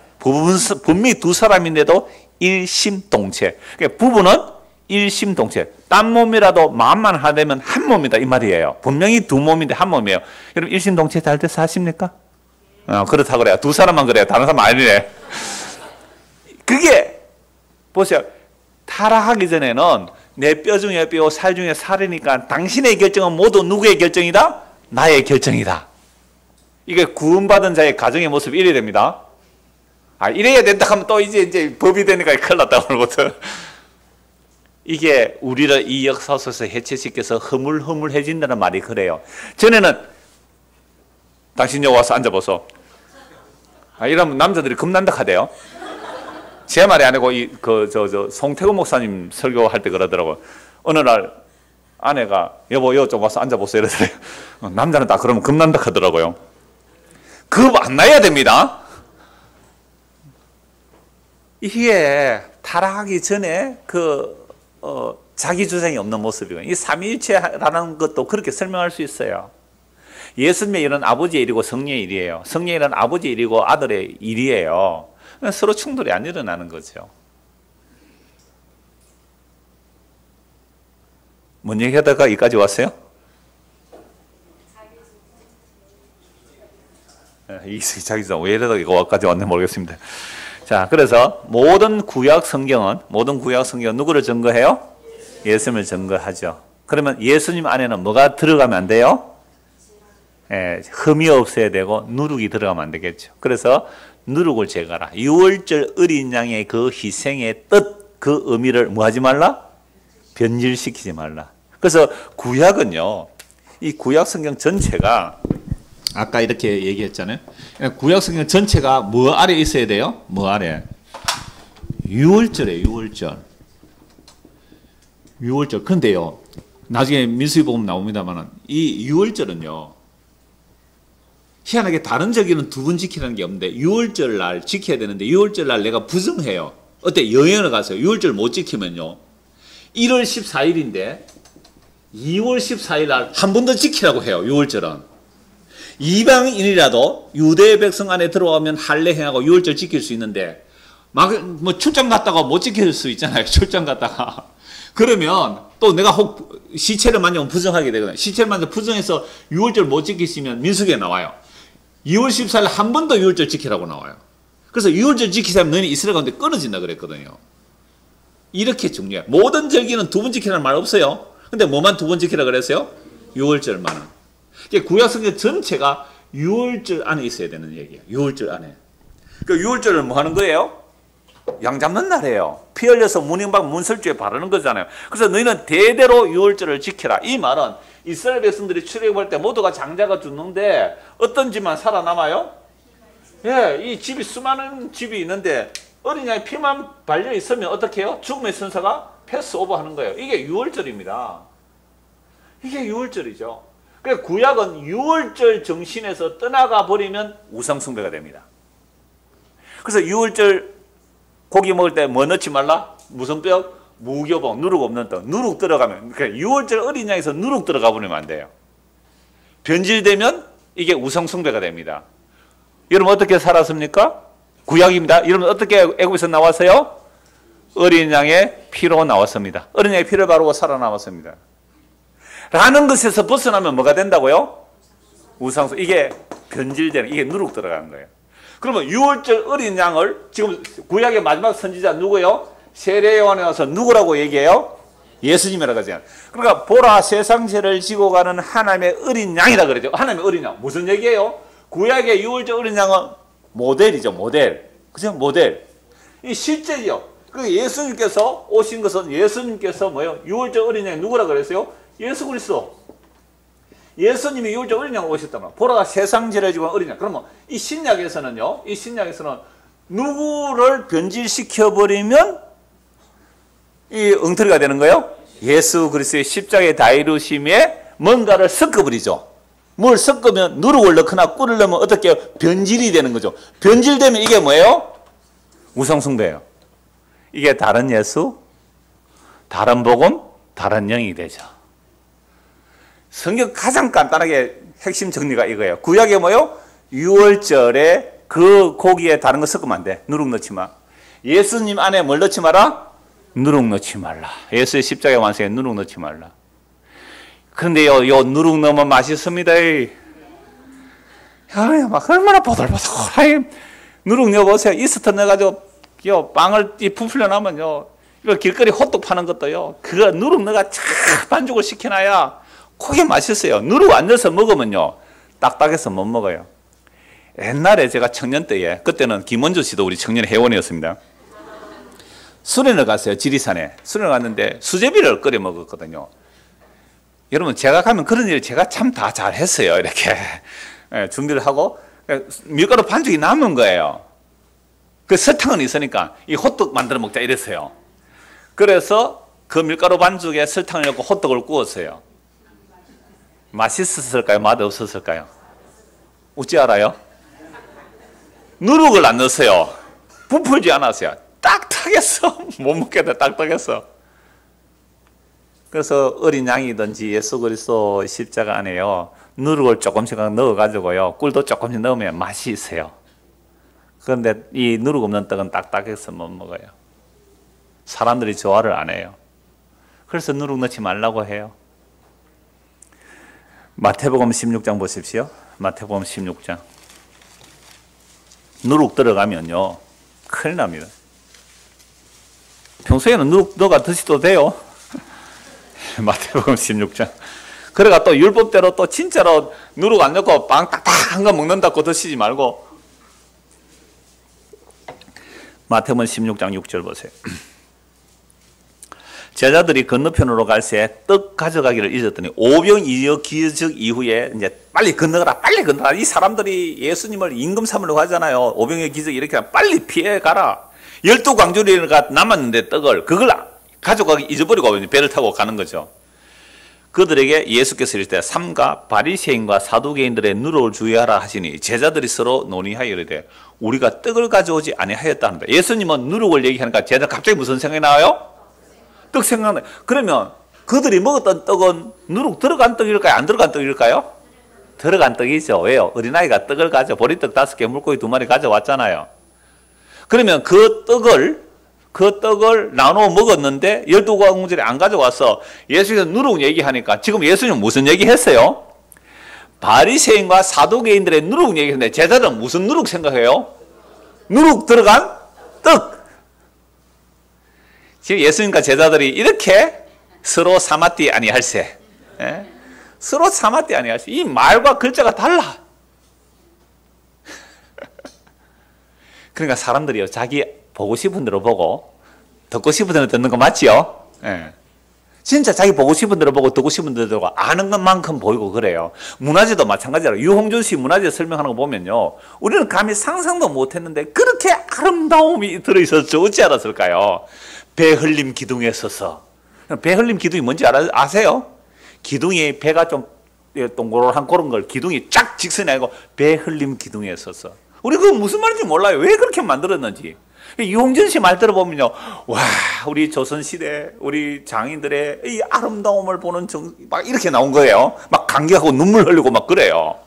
분명히 두 사람인데도 일심동체. 그러니까 부부는 일심동체. 딴 몸이라도 마음만 하되면 한 몸이다 이 말이에요. 분명히 두 몸인데 한 몸이에요. 여러분 일심동체 잘 돼서 하십니까? 그렇다 그래요. 두 사람만 그래요. 다른 사람 아니래. 그게 보세요. 다 타락하기 전에는 내 뼈 중에 뼈, 살 중에 살이니까 당신의 결정은 모두 누구의 결정이다? 나의 결정이다. 이게 구원받은 자의 가정의 모습이 이래야 됩니다. 이래야 된다 하면 또 이제 법이 되니까 큰일 났다고 그러거든. 이게 우리를 이 역사 속에서 해체시켜서 허물허물해진다는 말이 그래요. 전에는 당신 여기 와서 앉아보소. 이러면 남자들이 겁난다 하대요. 제 말이 아니고 송태구 목사님 설교할 때 그러더라고요. 어느 날 아내가 여보 요 좀 와서 앉아보세요 이러더래요. 남자는 딱 그러면 겁난다 하더라고요. 겁 안 나야 됩니다. 이게 타락하기 전에 자기 주장이 없는 모습이고, 이 삼위일체라는 것도 그렇게 설명할 수 있어요. 예수님의 일은 아버지의 일이고 성령의 일이에요. 성령의 일은 아버지의 일이고 아들의 일이에요. 서로 충돌이 안 일어나는 거죠. 뭔 얘기하다가 여기까지 왔어요? 자기주장 왜 이러다가 이거까지 왔는지 모르겠습니다. 자, 그래서 모든 구약 성경은 누구를 증거해요? 예수님을 증거하죠. 그러면 예수님 안에는 뭐가 들어가면 안 돼요? 흠이 없어야 되고 누룩이 들어가면 안 되겠죠. 그래서 누룩을 제거하라. 유월절 어린 양의 그 희생의 뜻, 그 의미를 뭐 하지 말라? 변질시키지 말라. 그래서 구약은요, 이 구약 성경 전체가 아까 이렇게 얘기했잖아요. 구약 성경 전체가 뭐 아래 있어야 돼요? 뭐 아래? 유월절이에요, 유월절. 유월절. 근데요, 나중에 민수기복음 나옵니다만 이 유월절은요, 희한하게 다른 절기는 두 번 지키라는 게 없는데 유월절 날 지켜야 되는데 유월절 날 내가 부정해요. 어때? 여행을 가세요. 유월절 못 지키면요, 1월 14일인데 2월 14일 날 한 번 더 지키라고 해요. 유월절은. 이방인이라도 유대 백성 안에 들어가면 할례 행하고 유월절 지킬 수 있는데 뭐 출장 갔다가 못 지킬 수 있잖아요. 출장 갔다가. 그러면 또 내가 혹 시체를 만지면 부정하게 되거든요. 시체를 만지면 부정해서 유월절 못 지키시면 민수기에 나와요. 2월 14일 한 번 더 유월절 지키라고 나와요. 그래서 유월절 지키자면 너희는 이스라엘 가운데 끊어진다 그랬거든요. 이렇게 중요해요. 모든 절기는 두 번 지키라는 말 없어요. 근데 뭐만 두 번 지키라 그랬어요? 유월절만은. 구약성경 전체가 유월절 안에 있어야 되는 얘기예요. 유월절 안에. 그 유월절을 뭐 하는 거예요? 양 잡는 날이에요. 피 흘려서 문인방 문설주에 바르는 거잖아요. 그래서 너희는 대대로 유월절을 지키라. 이 말은 이스라엘 백성들이 출애굽할 때 모두가 장자가 죽는데 어떤 집만 살아남아요? 이 집이 수많은 집이 있는데 어린 양의 피만 발려 있으면 어떻게 해요? 죽음의 선사가 패스오버 하는 거예요. 이게 유월절입니다. 이게 유월절이죠. 그래서 구약은 유월절 정신에서 떠나가 버리면 우상숭배가 됩니다. 그래서 유월절 고기 먹을 때 뭐 넣지 말라? 무슨 뼈? 무교봉, 누룩 없는 떡. 누룩 들어가면, 그러니까 유월절 어린 양에서 누룩 들어가 버리면 안 돼요. 변질되면 이게 우상숭배가 됩니다. 여러분 어떻게 살았습니까? 구약입니다. 여러분 어떻게 애굽에서 나왔어요? 어린 양의 피로 나왔습니다. 어린 양의 피를 바르고 살아남았습니다. 라는 것에서 벗어나면 뭐가 된다고요? 우상숭배. 이게 변질되는, 이게 누룩 들어가는 거예요. 그러면 유월절 어린 양을 지금 구약의 마지막 선지자 누구요? 세례 요한에 와서 누구라고 얘기해요? 예수님이라고 하죠. 그러니까 보라 세상 죄를 지고 가는 하나님의 어린 양이라 그러죠. 하나님의 어린 양. 무슨 얘기예요? 구약의 유월절 어린 양은 모델이죠. 모델. 그죠? 모델. 이 실제죠. 그 예수님께서 오신 것은 예수님께서 뭐예요? 유월절 어린 양이 누구라 그랬어요? 예수 그리스도. 예수님이 유월절 어린 양 오셨단 말이에요. 보라 세상 죄를 지고 어린 양. 그러면 이 신약에서는요. 이 신약에서는 누구를 변질시켜버리면 이 엉터리가 되는 거예요? 예수 그리스도의 십자가의 다 이루심에 뭔가를 섞어버리죠. 뭘 섞으면 누룩을 넣거나 꿀을 넣으면 어떻게 해요? 변질이 되는 거죠. 변질되면 이게 뭐예요? 우상숭배예요. 이게 다른 예수, 다른 복음, 다른 영이 되죠. 성경 가장 간단하게 핵심 정리가 이거예요. 구약에 뭐예요? 유월절에 그 고기에 다른 거 섞으면 안 돼. 누룩 넣지 마. 예수님 안에 뭘 넣지 마라? 누룩 넣지 말라. 예수의 십자가 완성에 누룩 넣지 말라. 그런데요, 요 누룩 넣으면 맛있습니다. 막 얼마나 보들보들. 누룩 넣어보세요. 이스트 넣어가지고 요 빵을 부풀려 나면요, 길거리 호떡 파는 것도요, 그거 누룩 넣어가 쫙 반죽을 시켜놔야 그게 맛있어요. 누룩 안 넣어서 먹으면요, 딱딱해서 못 먹어요. 옛날에 제가 청년 때에, 그때는 김원주 씨도 우리 청년 회원이었습니다. 수련을 갔어요. 지리산에. 수련을 갔는데 수제비를 끓여 먹었거든요. 여러분, 제가 가면 그런 일을 제가 참 다 잘했어요. 이렇게 준비를 하고 밀가루 반죽이 남은 거예요. 그 설탕은 있으니까 이 호떡 만들어 먹자 이랬어요. 그래서 그 밀가루 반죽에 설탕을 넣고 호떡을 구웠어요. 맛있었을까요? 맛없었을까요? 어찌 알아요? 누룩을 안 넣었어요. 부풀지 않았어요. 딱딱했어. 못 먹겠다. 딱딱했어. 그래서 어린 양이든지 예수 그리스도 십자가 안에요, 누룩을 조금씩 넣어가지고요, 꿀도 조금씩 넣으면 맛이 있어요. 그런데 이 누룩 없는 떡은 딱딱해서 못 먹어요. 사람들이 좋아를 안 해요. 그래서 누룩 넣지 말라고 해요. 마태복음 16장 보십시오. 마태복음 16장. 누룩 들어가면요, 큰일 납니다. 평소에는 누룩 넣어가 드셔도 돼요. 마태복음 16장. 그래가 또 율법대로 또 진짜로 누룩 안 넣고 빵 딱딱한 거 먹는다고 드시지 말고. 마태복음 16장 6절 보세요. 제자들이 건너편으로 갈새 떡 가져가기를 잊었더니 오병이어 기적 이후에 이제 빨리 건너가라, 빨리 건너가라. 이 사람들이 예수님을 임금 삼으려고 하잖아요. 오병이어 기적 이렇게 하면 빨리 피해 가라. 12광주리가 남았는데 떡을, 그걸 가져가기 잊어버리고 배를 타고 가는 거죠. 그들에게 예수께서 이르시되 삼가 바리새인과 사두개인들의 누룩을 주의하라 하시니 제자들이 서로 논의하여 이르되 우리가 떡을 가져오지 아니하였다는데, 예수님은 누룩을 얘기하니까 제자들 갑자기 무슨 생각이 나와요? 떡 생각나요. 그러면 그들이 먹었던 떡은 누룩 들어간 떡일까요? 안 들어간 떡일까요? 들어간 떡이죠. 왜요? 어린아이가 떡을 보리떡 5개, 물고기 2마리 가져왔잖아요. 그러면 그 떡을 나눠 먹었는데 12광주리 안 가져와서 예수님께서 누룩 얘기하니까, 지금 예수님은 무슨 얘기했어요? 바리새인과 사두개인들의 누룩 얘기했는데 제자들은 무슨 누룩 생각해요? 누룩 들어간 떡. 지금 예수님과 제자들이 이렇게 서로 사마띠 아니할세, 서로 사마띠 아니할세. 이 말과 글자가 달라. 그러니까 사람들이요, 자기 보고 싶은 대로 보고 듣고 싶은 대로 듣는 거 맞지요? 진짜 자기 보고 싶은 대로 보고 듣고 싶은 대로 듣고 아는 것만큼 보이고 그래요. 문화재도 마찬가지로 유홍준 씨 문화재 설명하는 거 보면요, 우리는 감히 상상도 못했는데 그렇게 아름다움이 들어있었죠. 어찌 알았을까요? 배흘림 기둥에 서서. 배흘림 기둥이 뭔지 아세요? 기둥이, 배가 좀 동그란 그런 걸 기둥이 쫙 직선이 아니고 배흘림 기둥에 서서. 우리 그거 무슨 말인지 몰라요. 왜 그렇게 만들었는지. 유홍준 씨 말 들어보면요, 와, 우리 조선시대 우리 장인들의 이 아름다움을 보는 막 이렇게 나온 거예요. 막 감격하고 눈물 흘리고 막 그래요.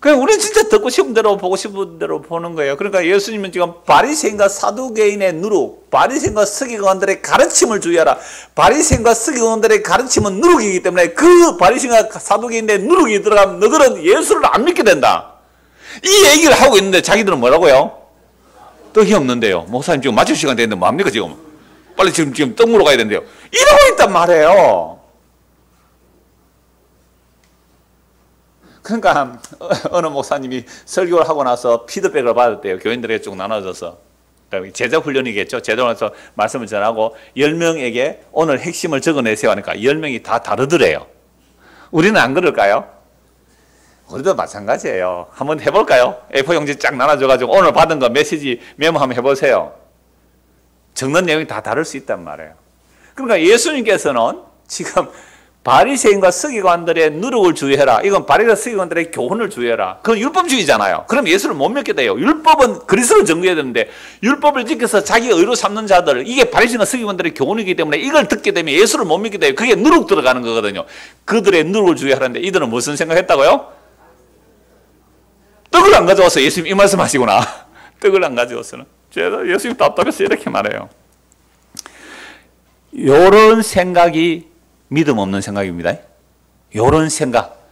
그냥 우리는 진짜 듣고 싶은 대로 보고 싶은 대로 보는 거예요. 그러니까 예수님은 지금 바리새인과 사두개인의 누룩, 바리새인과 서기관들의 가르침을 주의하라. 바리새인과 서기관들의 가르침은 누룩이기 때문에 그 바리새인과 사두개인의 누룩이 들어가면 너희들은 예수를 안 믿게 된다. 이 얘기를 하고 있는데 자기들은 뭐라고요? 떡이 없는데요. 목사님 지금 마칠 시간 됐는데 뭐합니까 지금? 빨리 지금 떡 먹으러 가야 되는데요. 이러고 있단 말이에요. 그러니까 어느 목사님이 설교를 하고 나서 피드백을 받았대요. 교인들에게 쭉 나눠줘서. 제자 훈련이겠죠. 제자로서 말씀을 전하고 10명에게 오늘 핵심을 적어내세요 하니까 10명이 다 다르더래요. 우리는 안 그럴까요? 우리도 마찬가지예요. 한번 해볼까요? A4 용지 쫙 나눠줘가지고 오늘 받은 거 메시지 메모 한번 해보세요. 적는 내용이 다 다를 수 있단 말이에요. 그러니까 예수님께서는 지금 바리새인과 서기관들의 누룩을 주의해라. 이건 바리새인과 서기관들의 교훈을 주의해라. 그건 율법주의잖아요. 그럼 예수를 못 믿게 돼요. 율법은 그리스도를 증거해야 되는데 율법을 지켜서 자기 의로 삼는 자들, 이게 바리새인과 서기관들의 교훈이기 때문에 이걸 듣게 되면 예수를 못 믿게 돼요. 그게 누룩 들어가는 거거든요. 그들의 누룩을 주의하라는데 이들은 무슨 생각했다고요? 떡을 안 가져와서 예수님 이 말씀 하시구나. 떡을 안 가져와서는. 제가 예수님 답답해서 이렇게 말해요. 요런 생각이 믿음 없는 생각입니다. 요런 생각.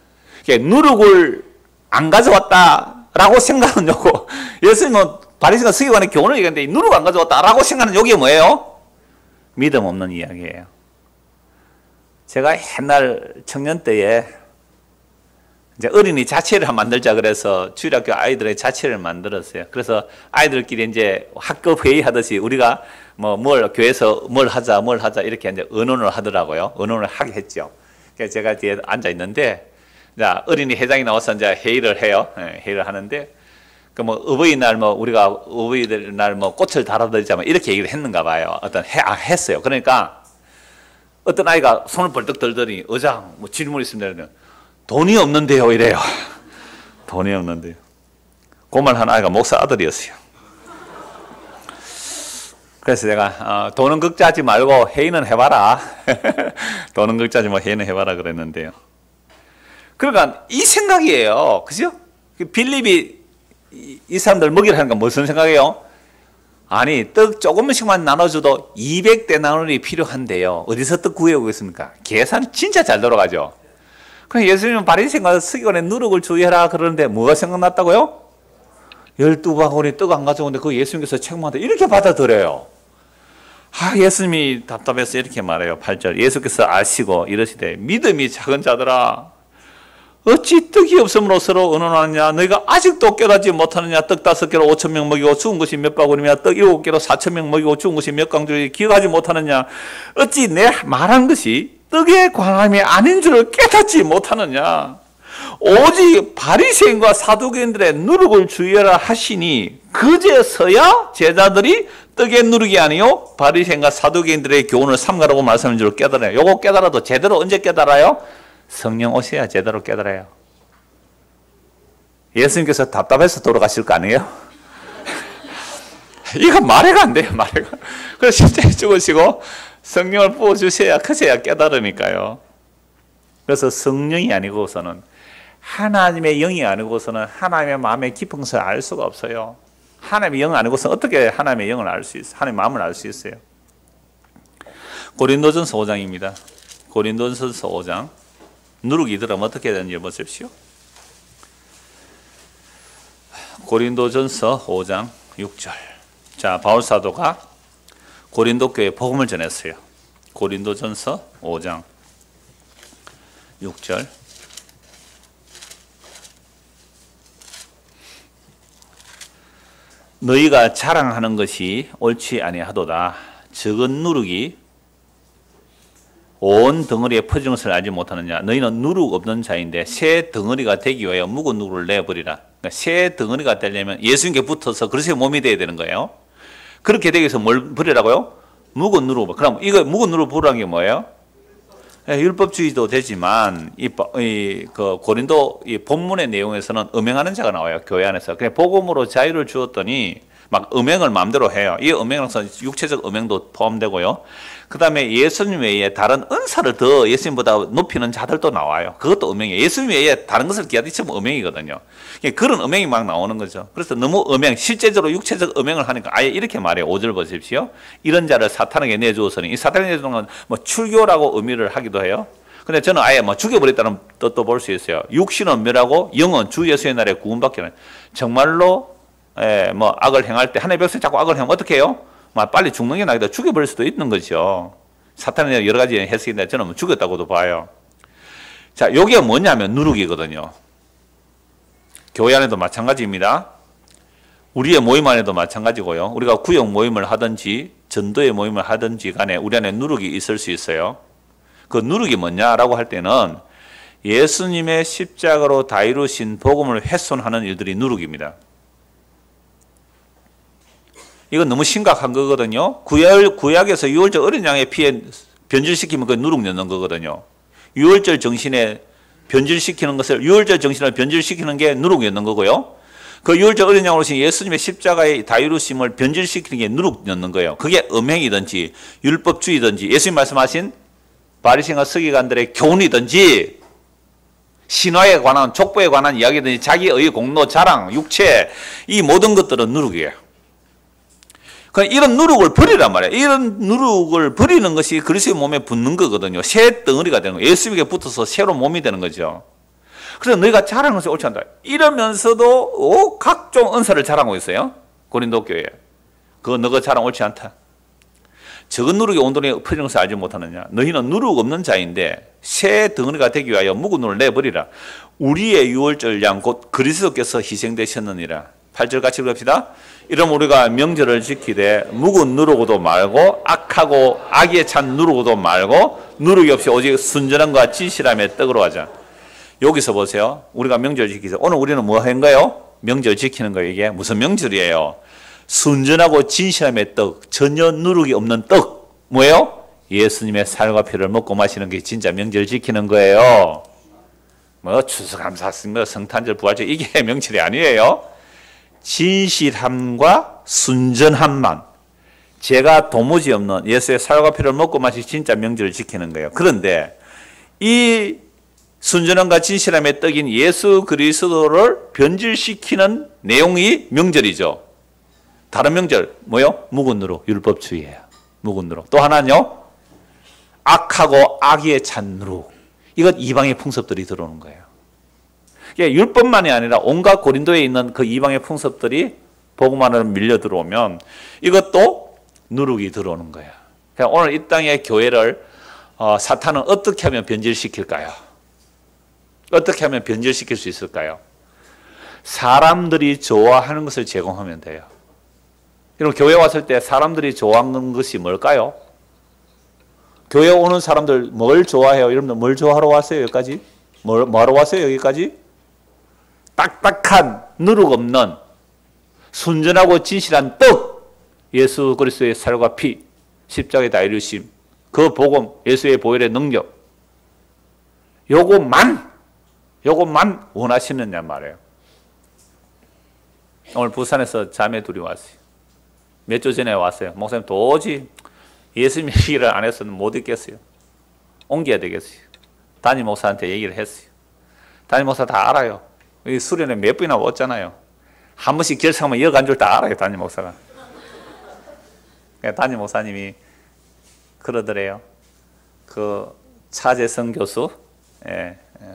누룩을 안 가져왔다라고 생각하는 요거. 예수님은 바리새인과 서기관의 교훈을 얘기하는데 누룩 안 가져왔다라고 생각하는 요게 뭐예요? 믿음 없는 이야기예요. 제가 옛날 청년 때에 이제 어린이 자체를 만들자 그래서 주일학교 아이들의 자체를 만들었어요. 그래서 아이들끼리 이제 학급 회의하듯이 우리가 뭘 교회에서 뭘 하자 이렇게 이제 의논을 하더라고요. 의논을 하게 했죠. 그래서 제가 뒤에 앉아 있는데, 자, 어린이 회장이 나와서 이제 회의를 해요. 회의를 하는데, 어버이날 우리가 어버이날 꽃을 달아드리자 이렇게 얘기를 했는가 봐요. 했어요. 그러니까 어떤 아이가 손을 벌떡 들더니 의장 질문 있습니다. 돈이 없는데요 이래요. 돈이 없는데요. 그 말 한 아이가 목사 아들이었어요. 그래서 제가 돈은 걱정하지 말고 회의는 해봐라. 돈은 걱정하지 말고 회의는 해봐라 그랬는데요. 그러니까 이 생각이에요. 그죠? 빌립이 이 사람들 먹이라 하는 건 무슨 생각이에요? 아니, 떡 조금씩만 나눠줘도 200데나리온이 필요한데요. 어디서 떡 구해오겠습니까? 계산 진짜 잘 돌아가죠. 그럼 예수님은 바리새인과 서기관의 누룩을 주의하라 그러는데 뭐가 생각났다고요? 12바구니 떡 안 가져오는데 그 예수님께서 책망한테 이렇게 받아들여요. 예수님이 답답해서 이렇게 말해요. 8절 예수께서 아시고 이러시되 믿음이 작은 자들아 어찌 떡이 없음으로 서로 의논하느냐? 너희가 아직도 깨닫지 못하느냐? 떡 5개로 5,000명 먹이고 죽은 것이 몇 바구니며 떡 7개로 4,000명 먹이고 죽은 것이 몇 강줄이 기억하지 못하느냐? 어찌 내 말한 것이 떡에 관함이 아닌 줄을 깨닫지 못하느냐? 오직 바리새인과 사두개인들의 누룩을 주의하라 하시니 그제서야 제자들이 떡의 누룩이 아니요 바리새인과 사두개인들의 교훈을 삼가라고 말씀하는 줄 깨달아요. 요거 깨달아도 제대로 언제 깨달아요? 성령 오셔야 제대로 깨달아요. 예수님께서 답답해서 돌아가실 거 아니에요? 이거 말해가 안 돼요, 말해가. 그래서 실제 죽으시고 성령을 부어주셔야 그제야 깨달으니까요. 그래서 성령이 아니고서는 하나님의 영이 아니고서는 하나님의 마음의 깊은 것을 알 수가 없어요. 하나님의 영 아니고서는 어떻게 하나님의 영을 알 수 있어요? 하나님의 마음을 알 수 있어요. 고린도전서 5장입니다. 고린도전서 5장. 누룩이 들어가면 어떻게 되는지 보십시오. 고린도전서 5장 6절. 자, 바울 사도가 고린도 교회에 복음을 전했어요. 고린도전서 5장 6절. 너희가 자랑하는 것이 옳지 아니하도다. 적은 누룩이 온 덩어리에 퍼진 것을 알지 못하느냐. 너희는 누룩 없는 자인데 새 덩어리가 되기 위하여 묵은 누룩을 내버리라. 그러니까 새 덩어리가 되려면 예수님께 붙어서 그리스도의 몸이 되어야 되는 거예요. 그렇게 되기 위해서 뭘 버리라고요? 묵은 누룩. 그럼 이거 묵은 누룩 버리라는 게 뭐예요? 율법주의도 되지만 그 고린도 이 본문의 내용에서는 음행하는 자가 나와요. 교회 안에서. 그냥 복음으로 자유를 주었더니 막 음행을 마음대로 해요. 이 음행으로서 육체적 음행도 포함되고요. 그 다음에 예수님 외에 다른 은사를 더 예수님보다 높이는 자들도 나와요. 그것도 음행이에요. 예수님 외에 다른 것을 기하디치면 음행이거든요. 그런 음행이 막 나오는 거죠. 그래서 너무 실제적으로 육체적 음행을 하니까 아예 이렇게 말해요. 5절 보십시오. 이런 자를 사탄에게 내주었으니 이 사탄에게 내주는 건 출교라고 의미를 하기도 해요. 근데 저는 아예 죽여버렸다는 뜻도 볼 수 있어요. 육신은 멸하고 영은 주 예수의 날에 구원받게 하는. 정말로 악을 행할 때 하나님의 백성이 자꾸 악을 행하면 어떻게 해요? 빨리 죽는 게 나기다 죽여버릴 수도 있는 거죠. 사탄의 여러 가지 해석인데 저는 죽였다고도 봐요. 자, 여기가 뭐냐면 누룩이거든요. 교회 안에도 마찬가지입니다. 우리의 모임 안에도 마찬가지고요. 우리가 구역 모임을 하든지 전도의 모임을 하든지 간에 우리 안에 누룩이 있을 수 있어요. 그 누룩이 뭐냐라고 할 때는 예수님의 십자가로 다 이루신 복음을 훼손하는 일들이 누룩입니다. 이건 너무 심각한 거거든요. 구약에서 유월절 어린 양의 피에 변질시키면 그 누룩 넣는 거거든요. 유월절 정신에 변질시키는 것을, 유월절 정신을 변질시키는 게 누룩 넣는 거고요. 그 유월절 어린 양으로 오신 예수님의 십자가의 다 이루심을 변질시키는 게 누룩 넣는 거예요. 그게 음행이든지 율법주의든지 예수님 말씀하신 바리새인과 서기관들의 교훈이든지 신화에 관한, 족보에 관한 이야기든지 자기의 공로, 자랑, 육체, 이 모든 것들은 누룩이에요. 이런 누룩을 버리란 말이에요. 이런 누룩을 버리는 것이 그리스도의 몸에 붙는 거거든요. 새 덩어리가 되는 거예요. 예수님께 붙어서 새로 몸이 되는 거죠. 그래서 너희가 자랑하는 것이 옳지 않다. 이러면서도 각종 은사를 자랑하고 있어요. 고린도 교회에. 그거 너가 자랑 옳지 않다. 적은 누룩이 온 돈에 엎어지는 것을 알지 못하느냐. 너희는 누룩 없는 자인데 새 덩어리가 되기 위하여 묵은 누룩을 내버리라. 우리의 유월절 양 곧 그리스도께서 희생되셨느니라. 8절 같이 읽읍시다. 이러면 우리가 명절을 지키되 묵은 누룩도 말고 악하고 악에 찬 누룩도 말고 누룩이 없이 오직 순전함과 진실함의 떡으로 하자. 여기서 보세요. 우리가 명절 지키죠. 오늘 우리는 뭐 하는 거예요? 명절 지키는 거예요. 이게 무슨 명절이에요? 순전하고 진실함의 떡, 전혀 누룩이 없는 떡. 뭐예요? 예수님의 살과 피를 먹고 마시는 게 진짜 명절 지키는 거예요. 뭐 추수감사절, 뭐 성탄절, 부활절 이게 명절이 아니에요. 진실함과 순전함만, 죄가 도무지 없는 예수의 살과 피를 먹고 마시 진짜 명절을 지키는 거예요. 그런데 이 순전함과 진실함의 떡인 예수 그리스도를 변질시키는 내용이 명절이죠. 다른 명절 뭐요? 묵은 누룩, 율법주의예요. 묵은 누룩. 또 하나는요, 악하고 악에 찬 누룩. 이것 이방의 풍습들이 들어오는 거예요. 율법만이 아니라 온갖 고린도에 있는 그 이방의 풍습들이 복음 안으로 밀려 들어오면 이것도 누룩이 들어오는 거예요. 그러니까 오늘 이 땅의 교회를 사탄은 어떻게 하면 변질시킬까요? 어떻게 하면 변질시킬 수 있을까요? 사람들이 좋아하는 것을 제공하면 돼요. 여러분, 교회 왔을 때 사람들이 좋아하는 것이 뭘까요? 교회 오는 사람들 뭘 좋아해요? 여러분들 뭘 좋아하러 왔어요? 여기까지? 뭐하러 왔어요? 여기까지? 딱딱한 누룩 없는 순전하고 진실한 떡, 예수 그리스도의 살과 피, 십자가의 다 이루심, 그 복음, 예수의 보혈의 능력, 요것만 원하시느냐 말이에요. 오늘 부산에서 자매 둘이 왔어요. 몇 주 전에 왔어요. 목사님 도저히 예수님 얘기를 안 해서는 못 있겠어요. 옮겨야 되겠어요. 담임 목사한테 얘기를 했어요. 담임 목사 다 알아요. 이 수련회 몇 번이나 왔잖아요. 한 번씩 결석하면 여간 줄 다 알아요. 담임 목사가. 담임 목사님이 그러더래요. 그 차재성 교수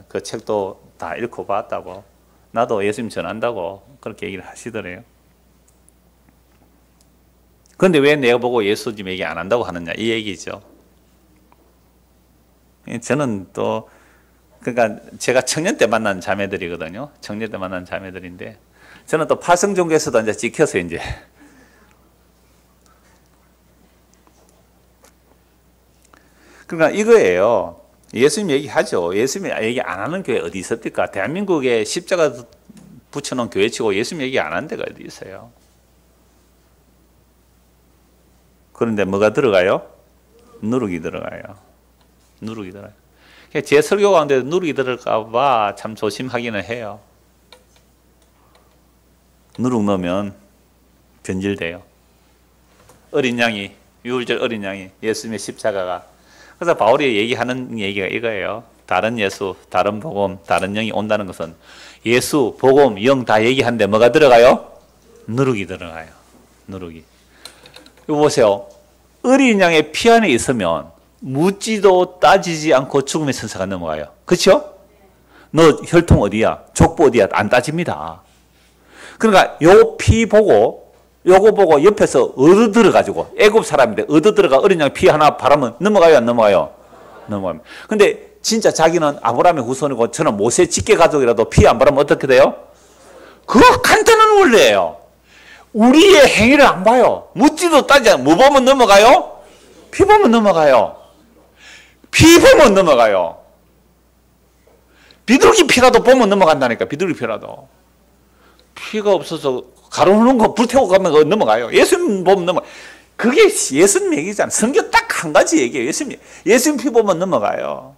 그 책도 다 읽고 봤다고, 나도 예수님 전한다고 그렇게 얘기를 하시더래요. 그런데 왜 내가 보고 예수님 얘기 안 한다고 하느냐 이 얘기죠. 저는 또 그러니까 제가 청년 때 만난 자매들이거든요. 청년 때 만난 자매들인데 저는 또 파성종교에서도 이제 지켜서 이제 그러니까 이거예요. 예수님 얘기하죠. 예수님 얘기 안 하는 교회 어디 있습니까? 대한민국에 십자가 붙여놓은 교회치고 예수님 얘기 안 하는 데가 어디 있어요? 그런데 뭐가 들어가요? 누룩이 들어가요. 누룩이 들어가요. 제 설교 가운데 누룩이 들어갈까 봐 참 조심하기는 해요. 누룩 넣으면 변질돼요. 어린 양이, 유월절 어린 양이, 예수님의 십자가가. 그래서 바울이 얘기하는 얘기가 이거예요. 다른 예수, 다른 복음, 다른 영이 온다는 것은 예수, 복음, 영 다 얘기하는데 뭐가 들어가요? 누룩이 들어가요. 누룩이. 이거 보세요. 어린 양의 피 안에 있으면 묻지도 따지지 않고 죽음의 천사가 넘어가요. 그렇죠? 너 혈통 어디야? 족보 어디야? 안 따집니다. 그러니까 요 피 보고 요거 보고 옆에서 얻어들어가지고 애굽 사람인데 얻어들어가 어린 양 피 하나 바르면 넘어가요? 안 넘어가요? 넘어갑니다. 근데 진짜 자기는 아브라함의 후손이고 저는 모세 직계 가족이라도 피 안 바르면 어떻게 돼요? 그거 간단한 원리예요. 우리의 행위를 안 봐요. 묻지도 따지지 않고 뭐 보면 넘어가요? 피 보면 넘어가요. 피 보면 넘어가요. 비둘기 피라도 보면 넘어간다니까. 비둘기 피라도. 피가 없어서 가로놓는 거 불태우고 가면 넘어가요. 예수님 보면 넘어가요. 그게 예수님 얘기잖아요. 성경 딱 한 가지 얘기예요. 예수님 피 보면 넘어가요.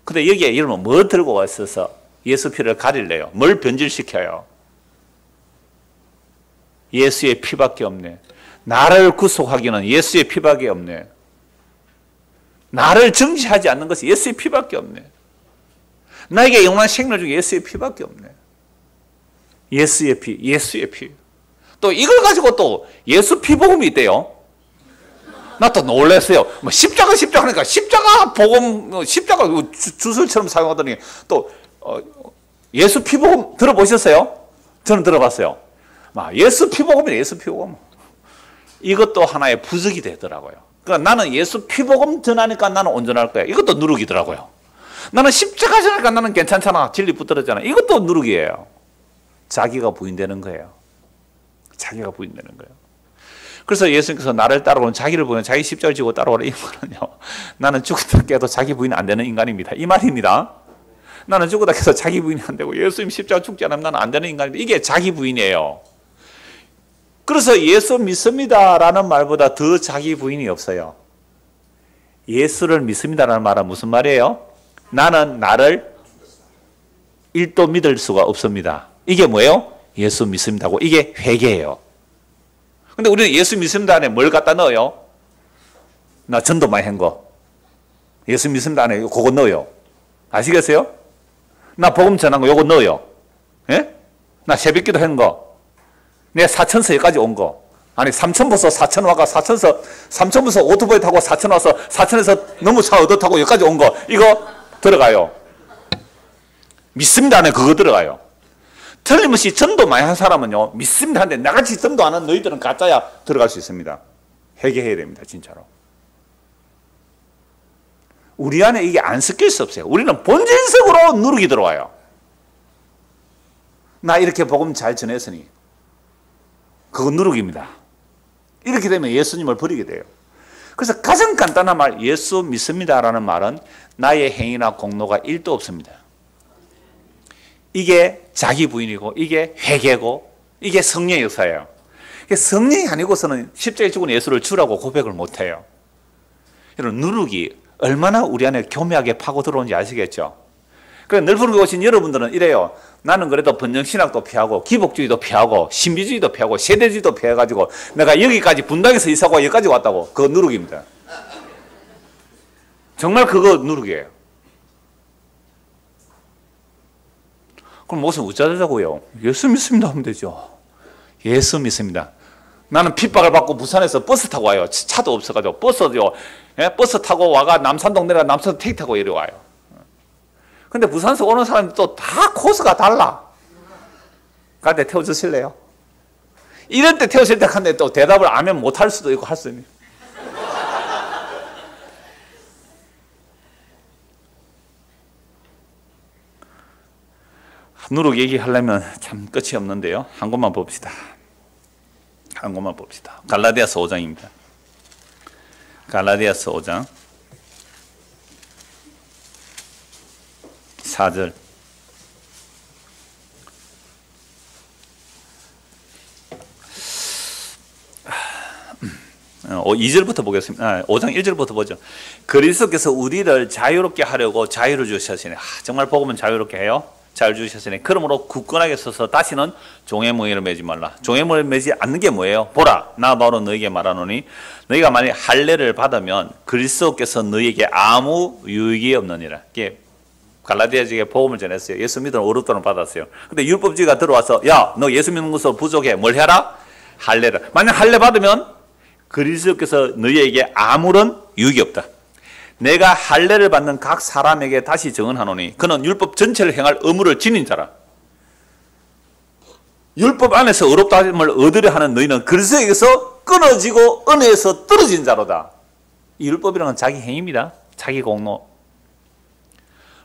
근데 여기에 여러분 뭐 들고 왔어서 예수 피를 가릴래요? 뭘 변질시켜요? 예수의 피밖에 없네. 나를 구속하기는 예수의 피밖에 없네. 나를 정지하지 않는 것이 예수의 피밖에 없네. 나에게 영원한 생명을 주기 예수의 피밖에 없네. 예수의 피, 예수의 피. 또 이걸 가지고 또 예수 피복음이 있대요. 나 또 놀랐어요. 뭐 십자가 하니까 십자가 복음, 십자가 주술처럼 사용하더니 또 예수 피복음 들어보셨어요? 저는 들어봤어요. 예수 피복음이래, 예수 피복음. 이것도 하나의 부적이 되더라고요. 그러니까 나는 예수 피복음 전하니까 나는 온전할 거야. 이것도 누룩이더라고요. 나는 십자가 전하니까 나는 괜찮잖아. 진리 붙들었잖아. 이것도 누룩이에요. 자기가 부인되는 거예요. 자기가 부인되는 거예요. 그래서 예수님께서 나를 따라오는 자기를 보면 자기 십자가를 지고 따라오라. 이 말은요. 나는 죽었다 깨도 자기 부인 안 되는 인간입니다. 이 말입니다. 나는 죽었다 깨도 자기 부인이 안 되고 예수님 십자가 죽지 않으면 나는 안 되는 인간입니다. 이게 자기 부인이에요. 그래서 예수 믿습니다라는 말보다 더 자기 부인이 없어요. 예수를 믿습니다라는 말은 무슨 말이에요? 나는 나를 1도 믿을 수가 없습니다. 이게 뭐예요? 예수 믿습니다고. 이게 회개예요. 근데 우리는 예수 믿습니다 안에 뭘 갖다 넣어요? 나 전도 많이 한 거. 예수 믿습니다 안에 그거 넣어요. 아시겠어요? 나 복음 전한 거 요거 넣어요. 예? 나 새벽기도 한 거. 내 사천서 여기까지 온 거. 아니 삼천부서 사천 와가 삼천부서 오토바이 타고 사천 와서 사천에서 너무 차 얻어 타고 여기까지 온 거. 이거 들어가요. 믿습니다 안에 그거 들어가요. 틀림없이 전도 많이 한 사람은요 믿습니다 한데 나같이 전도 안 한 너희들은 가짜야 들어갈 수 있습니다. 회개해야 됩니다. 진짜로. 우리 안에 이게 안 섞일 수 없어요. 우리는 본질적으로 누룩이 들어와요. 나 이렇게 복음 잘 전했으니 그건 누룩입니다. 이렇게 되면 예수님을 버리게 돼요. 그래서 가장 간단한 말 예수 믿습니다라는 말은 나의 행위나 공로가 1도 없습니다. 이게 자기 부인이고 이게 회개고 이게 성령의 역사예요. 성령이 아니고서는 십자가에 죽은 예수를 주라고 고백을 못해요. 여러분 누룩이 얼마나 우리 안에 교묘하게 파고 들어오는지 아시겠죠? 그래서 늘부르게 오신 여러분들은 이래요. 나는 그래도 번영신학도 피하고 기복주의도 피하고 신비주의도 피하고 세대주의도 피해가지고 내가 여기까지 분당에서 이사고 여기까지 왔다고. 그거 누룩입니다. 정말 그거 누룩이에요. 그럼 무슨 어쩌자고요? 예수 믿습니다 하면 되죠. 예수 믿습니다. 나는 핍박을 받고 부산에서 버스 타고 와요. 차도 없어가지고 버스요. 예? 버스 타고 와가 남산동 내려가 남산동 택시 타고 이리 와요. 근데 부산에서 오는 사람이 또 다 코스가 달라. 갈 때 태워주실래요? 이럴 때 태우실 때 간데 또 대답을 하면 못할 수도 있고 할 수 있는. 누룩 얘기하려면 참 끝이 없는데요. 한 곳만 봅시다. 한 곳만 봅시다. 갈라디아서 5장입니다. 갈라디아서 5장 4절. 어, 2절부터 보겠습니다. 5장 1절부터 보죠. 그리스도께서 우리를 자유롭게 하려고 자유를 주셨으니 정말 복음은 자유롭게 해요. 자유 주셨으니 그러므로 굳건하게 서서 다시는 종의 멍에를 매지 말라. 종의 멍에를 매지 않는 게 뭐예요? 보라 나 바로 너에게 말하노니 너희가 만약 할례를 받으면 그리스도께서 너희에게 아무 유익이 없느니라. 이게 갈라디아 지역에 복음을 전했어요. 예수 믿으면 어렵도는 받았어요. 근데 율법주의가 들어와서 야 너 예수 믿는 것으로 부족해. 뭘 해라? 할례를. 만약 할례 받으면 그리스도께서 너희에게 아무런 유익이 없다. 내가 할례를 받는 각 사람에게 다시 정언하노니 그는 율법 전체를 행할 의무를 지닌 자라. 율법 안에서 의롭다함을 얻으려 하는 너희는 그리스도에게서 끊어지고 은혜에서 떨어진 자로다. 이 율법이라는 건 자기 행위입니다. 자기 공로.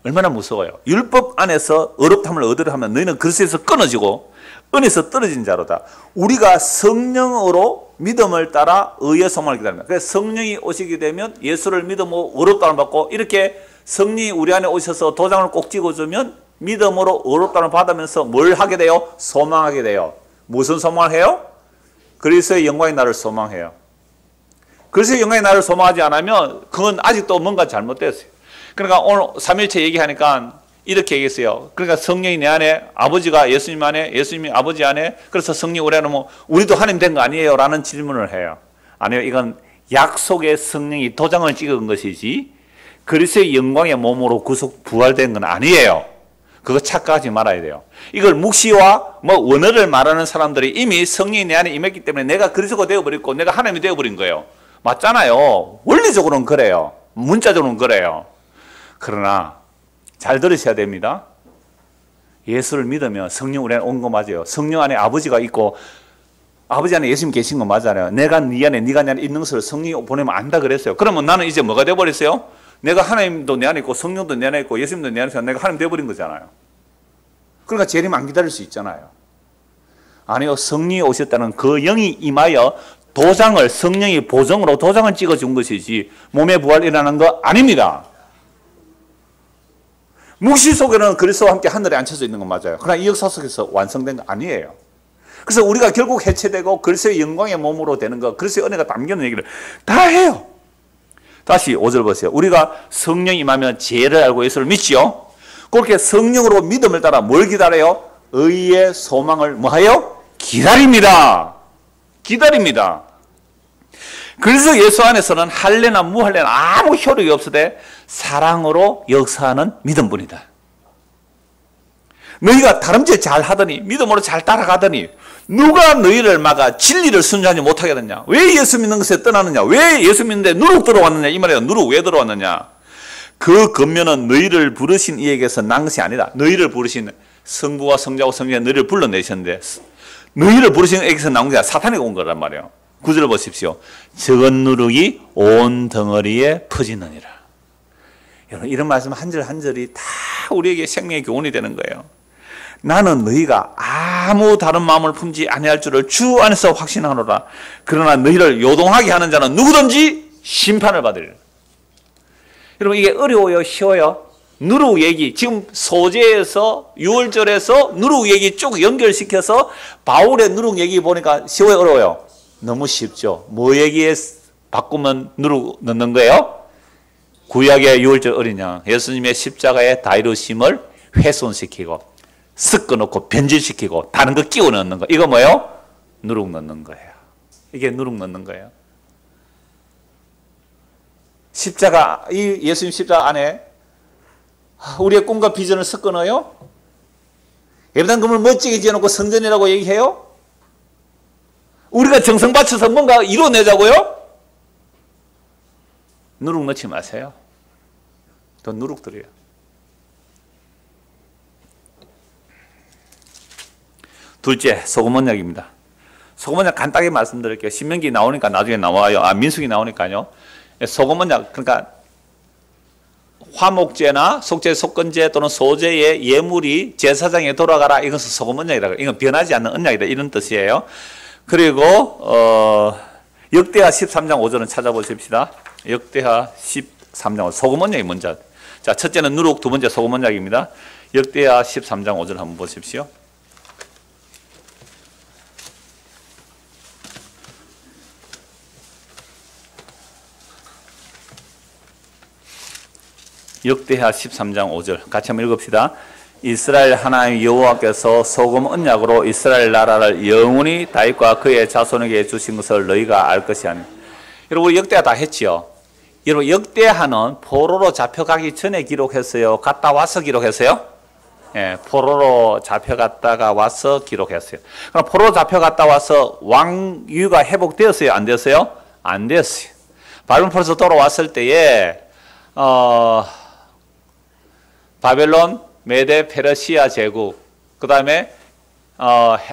얼마나 무서워요. 율법 안에서 의롭다함을 얻으려 하면 너희는 그리스도에서 끊어지고 은혜에서 떨어진 자로다. 우리가 성령으로 믿음을 따라 의의 소망을 기다립니다. 그래서 성령이 오시게 되면 예수를 믿음으로 의롭다함을 받고 이렇게 성령이 우리 안에 오셔서 도장을 꼭 찍어주면 믿음으로 의롭다함을 받으면서 뭘 하게 돼요? 소망하게 돼요. 무슨 소망을 해요? 그리스도의 영광의 날을 소망해요. 그리스도의 영광의 날을 소망하지 않으면 그건 아직도 뭔가 잘못됐어요. 그러니까 오늘 삼일체 얘기하니까 이렇게 얘기했어요. 그러니까 성령이 내 안에, 아버지가 예수님 안에, 예수님이 아버지 안에, 그래서 성령이 우리 안에 뭐 우리도 하나님 된 거 아니에요? 라는 질문을 해요. 아니요, 이건 약속의 성령이 도장을 찍은 것이지 그리스도의 영광의 몸으로 구속 부활된 건 아니에요. 그거 착각하지 말아야 돼요. 이걸 묵시와 뭐 원어를 말하는 사람들이 이미 성령이 내 안에 임했기 때문에 내가 그리스도가 되어버렸고 내가 하나님이 되어버린 거예요. 맞잖아요. 원리적으로는 그래요. 문자적으로는 그래요. 그러나 잘 들으셔야 됩니다. 예수를 믿으면 성령 우리 안에 온 거 맞아요. 성령 안에 아버지가 있고 아버지 안에 예수님 계신 거 맞잖아요. 내가 네 안에 네가 내 안에 있는 것을 성령이 보내면 안다 그랬어요. 그러면 나는 이제 뭐가 돼버렸어요? 내가 하나님도 내 안에 있고 성령도 내 안에 있고 예수님도 내 안에 있어 내가 하나님 돼버린 거잖아요. 그러니까 재림 안 기다릴 수 있잖아요. 아니요. 성령이 오셨다는 그 영이 임하여 도장을 성령이 보정으로 도장을 찍어준 것이지 몸의 부활 일어나는 거 아닙니다. 묵시 속에는 그리스도와 함께 하늘에 앉혀져 있는 건 맞아요. 그러나 이 역사 속에서 완성된 거 아니에요. 그래서 우리가 결국 해체되고 그리스도의 영광의 몸으로 되는 거, 그리스도의 은혜가 담겨있는 얘기를 다 해요. 다시 5절 보세요. 우리가 성령이 임하면 죄를 알고 예수를 믿지요. 그렇게 성령으로 믿음을 따라 뭘 기다려요? 의의 소망을 뭐하여? 기다립니다. 기다립니다. 그래서 예수 안에서는 할례나 무할례나 아무 효력이 없으되 사랑으로 역사하는 믿음뿐이다. 너희가 다름질 잘 하더니 믿음으로 잘 따라가더니 누가 너희를 막아 진리를 순종하지 못하게 됐냐? 왜 예수 믿는 것에 떠나느냐? 왜 예수 믿는데 누룩 들어왔느냐? 이 말이에요. 누룩 왜 들어왔느냐? 그 근면은 너희를 부르신 이에게서 난 것이 아니다. 너희를 부르신 성부와 성자와 성령이 너희를 불러내셨는데 너희를 부르신 이에게서 나온 게 사탄이 온 거란 말이에요. 9절을 보십시오. 적은 누룩이 온 덩어리에 퍼지느니라. 여러분 이런 말씀 한 절 한 절이 다 우리에게 생명의 교훈이 되는 거예요. 나는 너희가 아무 다른 마음을 품지 아니할 줄을 주 안에서 확신하노라. 그러나 너희를 요동하게 하는 자는 누구든지 심판을 받으리라. 여러분 이게 어려워요? 쉬워요? 누룩 얘기 지금 소재에서 6월절에서 누룩 얘기 쭉 연결시켜서 바울의 누룩 얘기 보니까 쉬워요? 어려워요? 너무 쉽죠. 뭐 얘기에 바꾸면 누룩 넣는 거예요? 구약의 6월절 어린 양 예수님의 십자가의 다 이루심을 훼손시키고 섞어놓고 변질시키고 다른 거 끼워 넣는 거 이거 뭐예요? 누룩 넣는 거예요. 이게 누룩 넣는 거예요. 십자가 이 예수님 십자가 안에 우리의 꿈과 비전을 섞어 넣어요? 예배당 건물 멋지게 지어놓고 성전이라고 얘기해요? 우리가 정성 바쳐서 뭔가 이뤄내자고요? 누룩 넣지 마세요. 더 누룩 들여요. 둘째, 소금 언약입니다. 소금 언약 간단하게 말씀드릴게요. 신명기 나오니까 나중에 나와요. 민수기 나오니까요. 소금 언약, 그러니까 화목제나 속죄, 속건제 또는 소제의 예물이 제사장에 돌아가라. 이것은 소금 언약이라고. 이건 변하지 않는 언약이다. 이런 뜻이에요. 그리고 역대하 13장 5절은 찾아보십시다. 역대하 13장 소금 언약이 먼저. 자, 첫째는 누룩, 두 번째 소금 언약입니다. 역대하 13장 5절 한번 보십시오. 역대하 13장 5절 같이 한번 읽읍시다. 이스라엘 하나님 여호와께서 소금 언약으로 이스라엘 나라를 영원히 다윗과 그의 자손에게 주신 것을 너희가 알 것이 아니라. 여러분 역대하 다 했지요. 여러분 역대하는 포로로 잡혀가기 전에 기록했어요? 갔다 와서 기록했어요? 예, 포로로 잡혀갔다가 와서 기록했어요. 그럼 포로로 잡혀갔다 와서 왕위가 회복되었어요? 안 되었어요? 안 되었어요. 바벨론에서 돌아왔을 때에 바벨론, 메데, 페르시아 제국, 그 다음에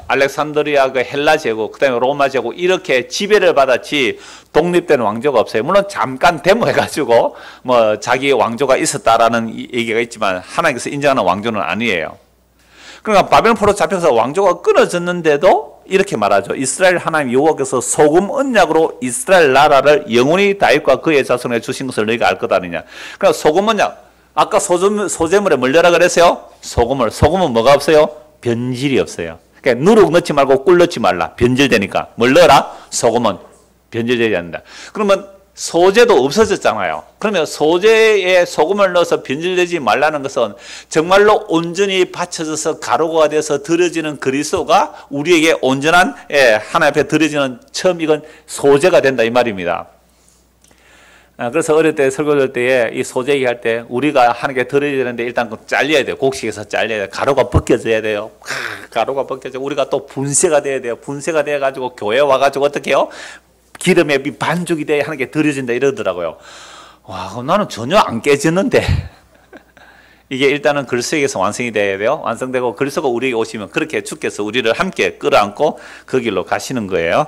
알렉산드리아 그 헬라 제국, 그 다음에 로마 제국 이렇게 지배를 받았지 독립된 왕조가 없어요. 물론 잠깐 데모해가지고 뭐 자기 왕조가 있었다라는 얘기가 있지만 하나님께서 인정하는 왕조는 아니에요. 그러니까 바벨론 포로 잡혀서 왕조가 끊어졌는데도 이렇게 말하죠. 이스라엘 하나님 여호와께서 소금 언약으로 이스라엘 나라를 영원히 다윗과 그의 자손에게 주신 것을 너희가 알 것 아니냐. 그러니까 소금 언약. 아까 소재물에 뭘 넣으라 그랬어요? 소금을. 소금은 뭐가 없어요? 변질이 없어요. 그러니까 누룩 넣지 말고 꿀 넣지 말라. 변질되니까. 뭘 넣어라? 소금은 변질되지 않는다. 그러면 소재도 없어졌잖아요. 그러면 소재에 소금을 넣어서 변질되지 말라는 것은 정말로 온전히 받쳐져서 가루가 돼서 드려지는 그리스도가 우리에게 온전한 하나님 앞에 드려지는 처음 이건 소재가 된다 이 말입니다. 그래서 어릴 때 설교할 때에 이 소재 얘기할 때 우리가 하나님께 드려야 되는데 일단 잘려야 돼요. 곡식에서 잘려야 돼요. 가루가 벗겨져야 돼요. 가루가 벗겨져 우리가 또 분쇄가 돼야 돼요. 분쇄가 돼가지고 교회 와가지고 어떻게 해요? 기름에 반죽이 돼야 하나님께 드려진다 이러더라고요. 와, 나는 전혀 안 깨졌는데 이게 일단은 그리스도에게서 완성이 돼야 돼요. 완성되고 그리스도가 우리에게 오시면 그렇게 주께서 우리를 함께 끌어안고 그 길로 가시는 거예요.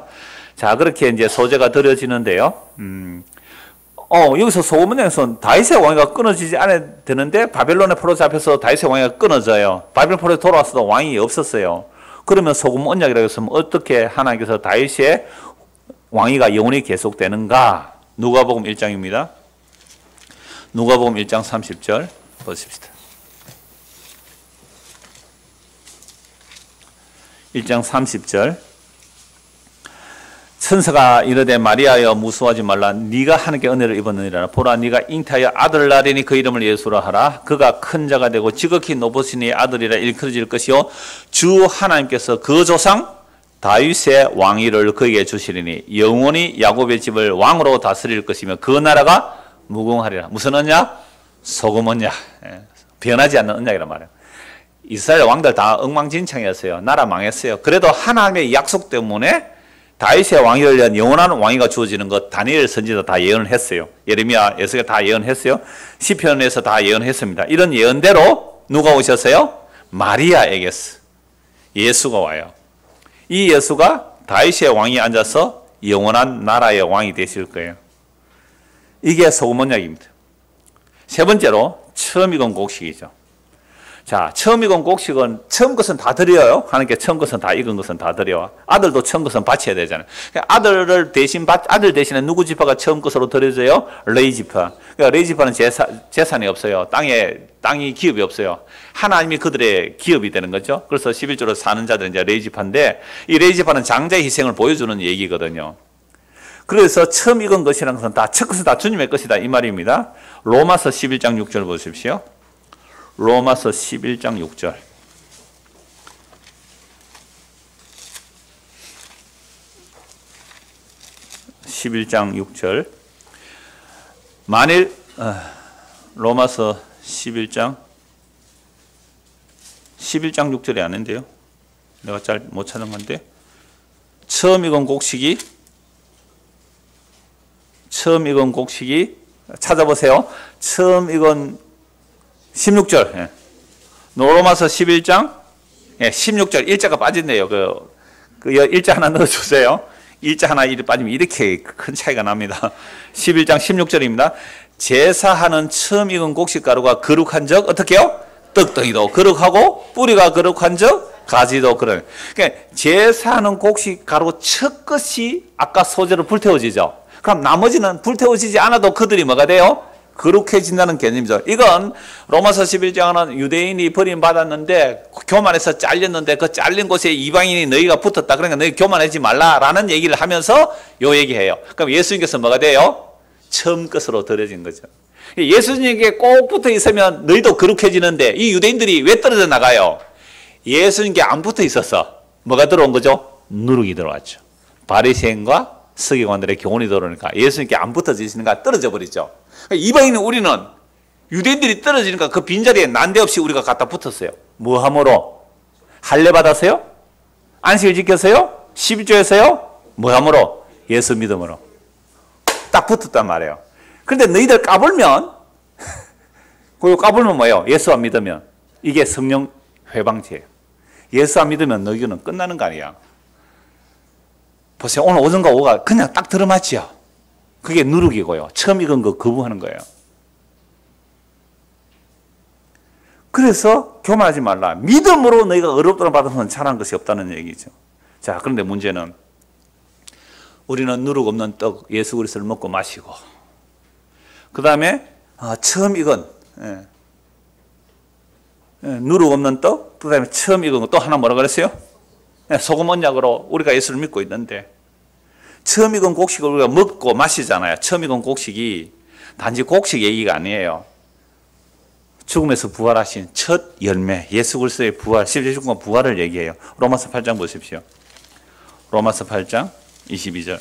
자, 그렇게 이제 소재가 드려지는데요. 여기서 소문에서 다윗의 왕위가 끊어지지 않아야 되는데 바벨론의 포로 잡혀서 다윗의 왕위가 끊어져요. 바벨론 포로에 돌아왔어도 왕이 없었어요. 그러면 소금 언약이라고 했으면 어떻게 하나님께서 다윗의 왕위가 영원히 계속되는가? 누가복음 1장입니다. 누가복음 1장 30절 보십시다. 1장 30절 천사가 이르되 마리아여 무수하지 말라 네가 하나님께 은혜를 입었느니라 보라 네가 잉태하여 아들을 낳으리니 그 이름을 예수라 하라 그가 큰 자가 되고 지극히 높으시니 아들이라 일컬어질 것이요 주 하나님께서 그 조상 다윗의 왕위를 그에게 주시리니 영원히 야곱의 집을 왕으로 다스릴 것이며 그 나라가 무궁하리라. 무슨 언약? 소금 언약. 변하지 않는 언약이란 말이에요. 이스라엘 왕들 다 엉망진창이었어요. 나라 망했어요. 그래도 하나님의 약속 때문에 다윗의 왕위를 위한 영원한 왕위가 주어지는 것 다니엘 선지자 다 예언을 했어요. 예레미야, 예수가 다 예언했어요. 시편에서 다 예언했습니다. 이런 예언대로 누가 오셨어요? 마리아에게서 예수가 와요. 이 예수가 다윗의 왕위에 앉아서 영원한 나라의 왕이 되실 거예요. 이게 소금 언약입니다. 세 번째로 처음 익은 곡식이죠. 자, 처음 익은 곡식은 처음 것은 다 드려요. 하나님께 처음 것은 다 익은 것은 다 드려. 아들도 처음 것은 바쳐야 되잖아요. 아들 대신에 누구 지파가 처음 것으로 드려져요? 레위 지파. 그러니까 레위 지파는 재산이 없어요. 땅이 기업이 없어요. 하나님이 그들의 기업이 되는 거죠. 그래서 11조로 사는 자들은 이제 레위 지파인데 이 레위 지파는 장자의 희생을 보여주는 얘기거든요. 그래서 처음 익은 것이라는 것은 다 첫 것은 다 주님의 것이다 이 말입니다. 로마서 11장 6절 보십시오. 로마서 11장 6절. 11장 6절. 만일 로마서 11장 6절이 아닌데요. 내가 잘 못 찾은 건데. 처음 익은 곡식이 찾아보세요. 처음 익은 16절. 예. 로마서 11장 16절 일자가 빠진대요. 그 일자 하나 넣어주세요. 일자 하나 빠지면 이렇게 큰 차이가 납니다. 11장 16절입니다. 제사하는 처음 익은 곡식가루가 거룩한 적 어떻게 해요? 떡덩이도 거룩하고 뿌리가 거룩한 적 가지도 그런. 그러니까 제사하는 곡식가루 첫 것이 아까 소재로 불태워지죠. 그럼 나머지는 불태워지지 않아도 그들이 뭐가 돼요? 거룩해진다는 개념이죠. 이건 로마서 11장은 유대인이 버림받았는데 교만해서 잘렸는데 그 잘린 곳에 이방인이 너희가 붙었다. 그러니까 너희 교만하지 말라라는 얘기를 하면서 요 얘기해요. 그럼 예수님께서 뭐가 돼요? 처음 것으로 드려진 거죠. 예수님에게 꼭 붙어 있으면 너희도 거룩해지는데 이 유대인들이 왜 떨어져 나가요? 예수님께 안 붙어 있어서 뭐가 들어온 거죠? 누룩이 들어왔죠. 바리새인과 서기관들의 교훈이 들어오니까 예수님께 안 붙어지시는가 떨어져 버리죠. 이방인은 우리는 유대인들이 떨어지니까 그 빈자리에 난데없이 우리가 갖다 붙었어요. 뭐함으로? 할례 받았어요? 안식을 지켰어요? 11조에서요? 뭐함으로? 예수 믿음으로. 딱 붙었단 말이에요. 그런데 너희들 까불면 그 까불면 뭐예요? 예수 안 믿으면 이게 성령 회방죄예요. 예수 안 믿으면 너희는 끝나는 거 아니야. 보세요. 오늘 오전과 오후가 그냥 딱 들어맞지요. 그게 누룩이고요. 처음 익은 거 거부하는 거예요. 그래서 교만하지 말라. 믿음으로 너희가 의롭다는 받아서는 잘한 것이 없다는 얘기죠. 자, 그런데 문제는 우리는 누룩 없는 떡 예수 그리스도를 먹고 마시고 그 다음에 처음 익은 누룩 없는 떡, 그 다음에 처음 익은 거 또 하나 뭐라 그랬어요? 소금 언약으로 우리가 예수를 믿고 있는데 처음 익은 곡식을 우리가 먹고 마시잖아요. 처음 익은 곡식이 단지 곡식 얘기가 아니에요. 죽음에서 부활하신 첫 열매, 예수 그리스도의 부활, 십자가 부활을 얘기해요. 로마서 8장 보십시오. 로마서 8장 22절.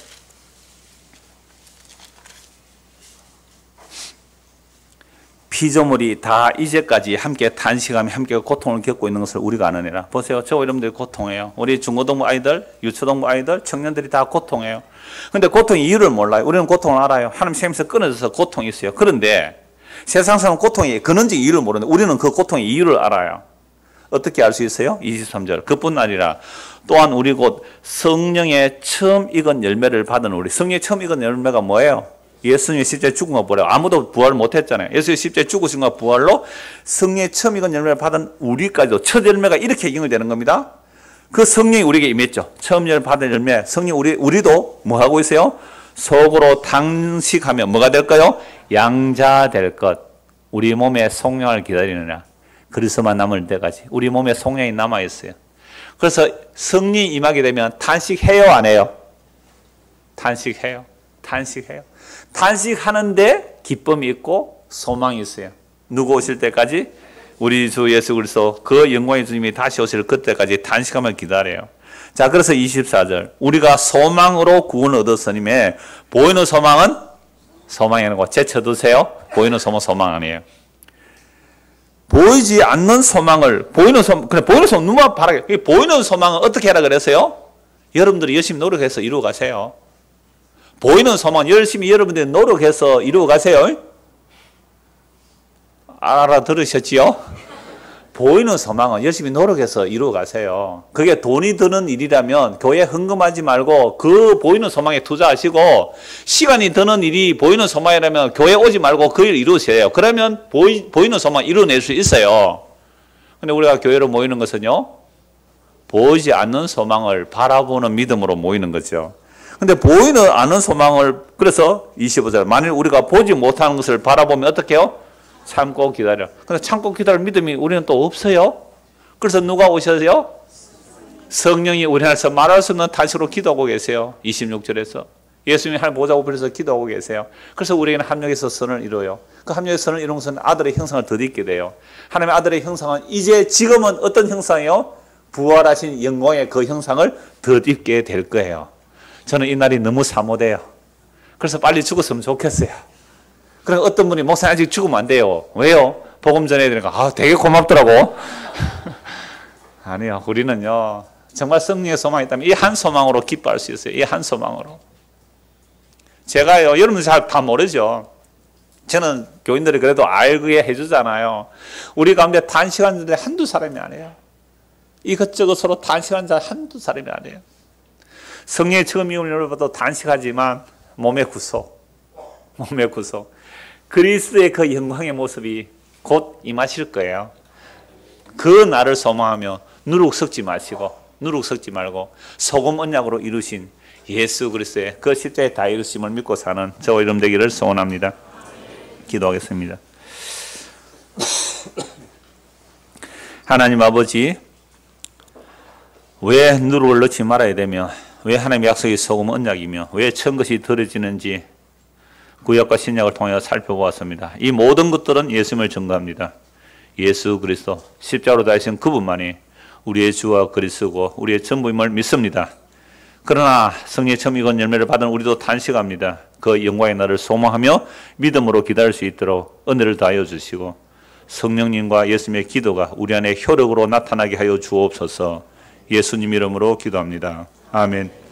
피조물이 다 이제까지 함께 탄식하며 함께 고통을 겪고 있는 것을 우리가 아느니라. 보세요. 저 여러분들이 고통해요. 우리 중고등부 아이들, 유초등부 아이들, 청년들이 다 고통해요. 근데 고통의 이유를 몰라요. 우리는 고통을 알아요. 하나님 생명에서 끊어져서 고통이 있어요. 그런데 세상 사람은 고통의 근원적 이유를 모르는데 우리는 그 고통의 이유를 알아요. 어떻게 알 수 있어요? 23절. 그뿐 아니라 또한 우리 곧 성령의 처음 익은 열매를 받은 우리. 성령의 처음 익은 열매가 뭐예요? 예수님이 십자가에 죽은 거 보래요. 아무도 부활을 못했잖아요. 예수님이 십자가에 죽으신 거 부활로 성령의 처음 익은 열매를 받은 우리까지도 첫 열매가 이렇게 익응이 되는 겁니다. 그 성령이 우리에게 임했죠. 처음 받은 열매. 성령 우리도 뭐 하고 있어요? 속으로 단식하며 뭐가 될까요? 양자 될 것. 우리 몸에 성령을 기다리느냐. 그리스도만 남을 때까지 우리 몸에 성령이 남아 있어요. 그래서 성령이 임하게 되면 단식해요, 안 해요? 단식해요. 단식해요. 단식하는데 기쁨이 있고 소망이 있어요. 누구 오실 때까지? 우리 주 예수 그리스도 그 영광의 주님이 다시 오실 그때까지 단식하며 기다려요. 자, 그래서 24절. 우리가 소망으로 구원을 얻었으니 보이는 소망은 소망이 아니고 제쳐두세요. 보이는 소망은 소망 아니에요. 보이지 않는 소망을 보이는 소망 누가 바라게 보이는 소망은 어떻게 하라 그랬어요? 여러분들이 열심히 노력해서 이루어 가세요. 보이는 소망 열심히 여러분들이 노력해서 이루어 가세요. 알아들으셨지요? 보이는 소망은 열심히 노력해서 이루어 가세요. 그게 돈이 드는 일이라면 교회 헌금하지 말고 그 보이는 소망에 투자하시고, 시간이 드는 일이 보이는 소망이라면 교회 오지 말고 그 일을 이루세요. 그러면 보이는 소망 이루어낼 수 있어요. 근데 우리가 교회로 모이는 것은요, 보이지 않는 소망을 바라보는 믿음으로 모이는 거죠. 근데 보이는 않는 소망을, 그래서 25절, 만일 우리가 보지 못하는 것을 바라보면 어떻게 해요? 참고 기다려. 근데 참고 기다릴 믿음이 우리는 또 없어요. 그래서 누가 오셔서요? 성령이 우리 안에서 말할 수 없는 단식으로 기도하고 계세요. 26절에서 예수님이 하나님 보자고 그래서 기도하고 계세요. 그래서 우리에게는 합력해서 선을 이루어요. 그 합력의 선을 이루는 것은 아들의 형상을 덧입게 돼요. 하나님의 아들의 형상은 지금은 어떤 형상이요? 부활하신 영광의 그 형상을 덧입게 될 거예요. 저는 이 날이 너무 사모돼요. 그래서 빨리 죽었으면 좋겠어요. 그럼 어떤 분이 목사님 아직 죽으면 안 돼요. 왜요? 복음 전해야 되니까. 되게 고맙더라고. 아니요. 우리는요, 정말 성령의 소망이 있다면 이 한 소망으로 기뻐할 수 있어요. 이 한 소망으로. 제가요, 여러분 잘 다 모르죠. 저는 교인들이 그래도 알게 해주잖아요. 우리 가운데 단식하는 자들이 한두 사람이 아니에요. 이것저것 서로 단식하는 자 한두 사람이 아니에요. 성령의 처음 이음을 열어봐도 단식하지만 몸의 구속. 그리스도의 그 영광의 모습이 곧 임하실 거예요. 그 날을 소망하며 누룩 섞지 말고 소금 언약으로 이루신 예수 그리스도의 그 십자가의 다 이루심을 믿고 사는 저와 여러분 되기를 소원합니다. 기도하겠습니다. 하나님 아버지, 왜 누룩을 넣지 말아야 되며, 왜 하나님의 약속이 소금 언약이며, 왜 처음 것이 더러지는지 구약과 신약을 통해 살펴보았습니다. 이 모든 것들은 예수님을 증거합니다. 예수 그리스도 십자가로 다하신 그분만이 우리의 주와 그리스도고 우리의 전부임을 믿습니다. 그러나 성령의 처음 익은 열매를 받은 우리도 단식합니다. 그 영광의 날을 소망하며 믿음으로 기다릴 수 있도록 은혜를 다하여 주시고, 성령님과 예수님의 기도가 우리 안에 효력으로 나타나게 하여 주옵소서. 예수님 이름으로 기도합니다. 아멘.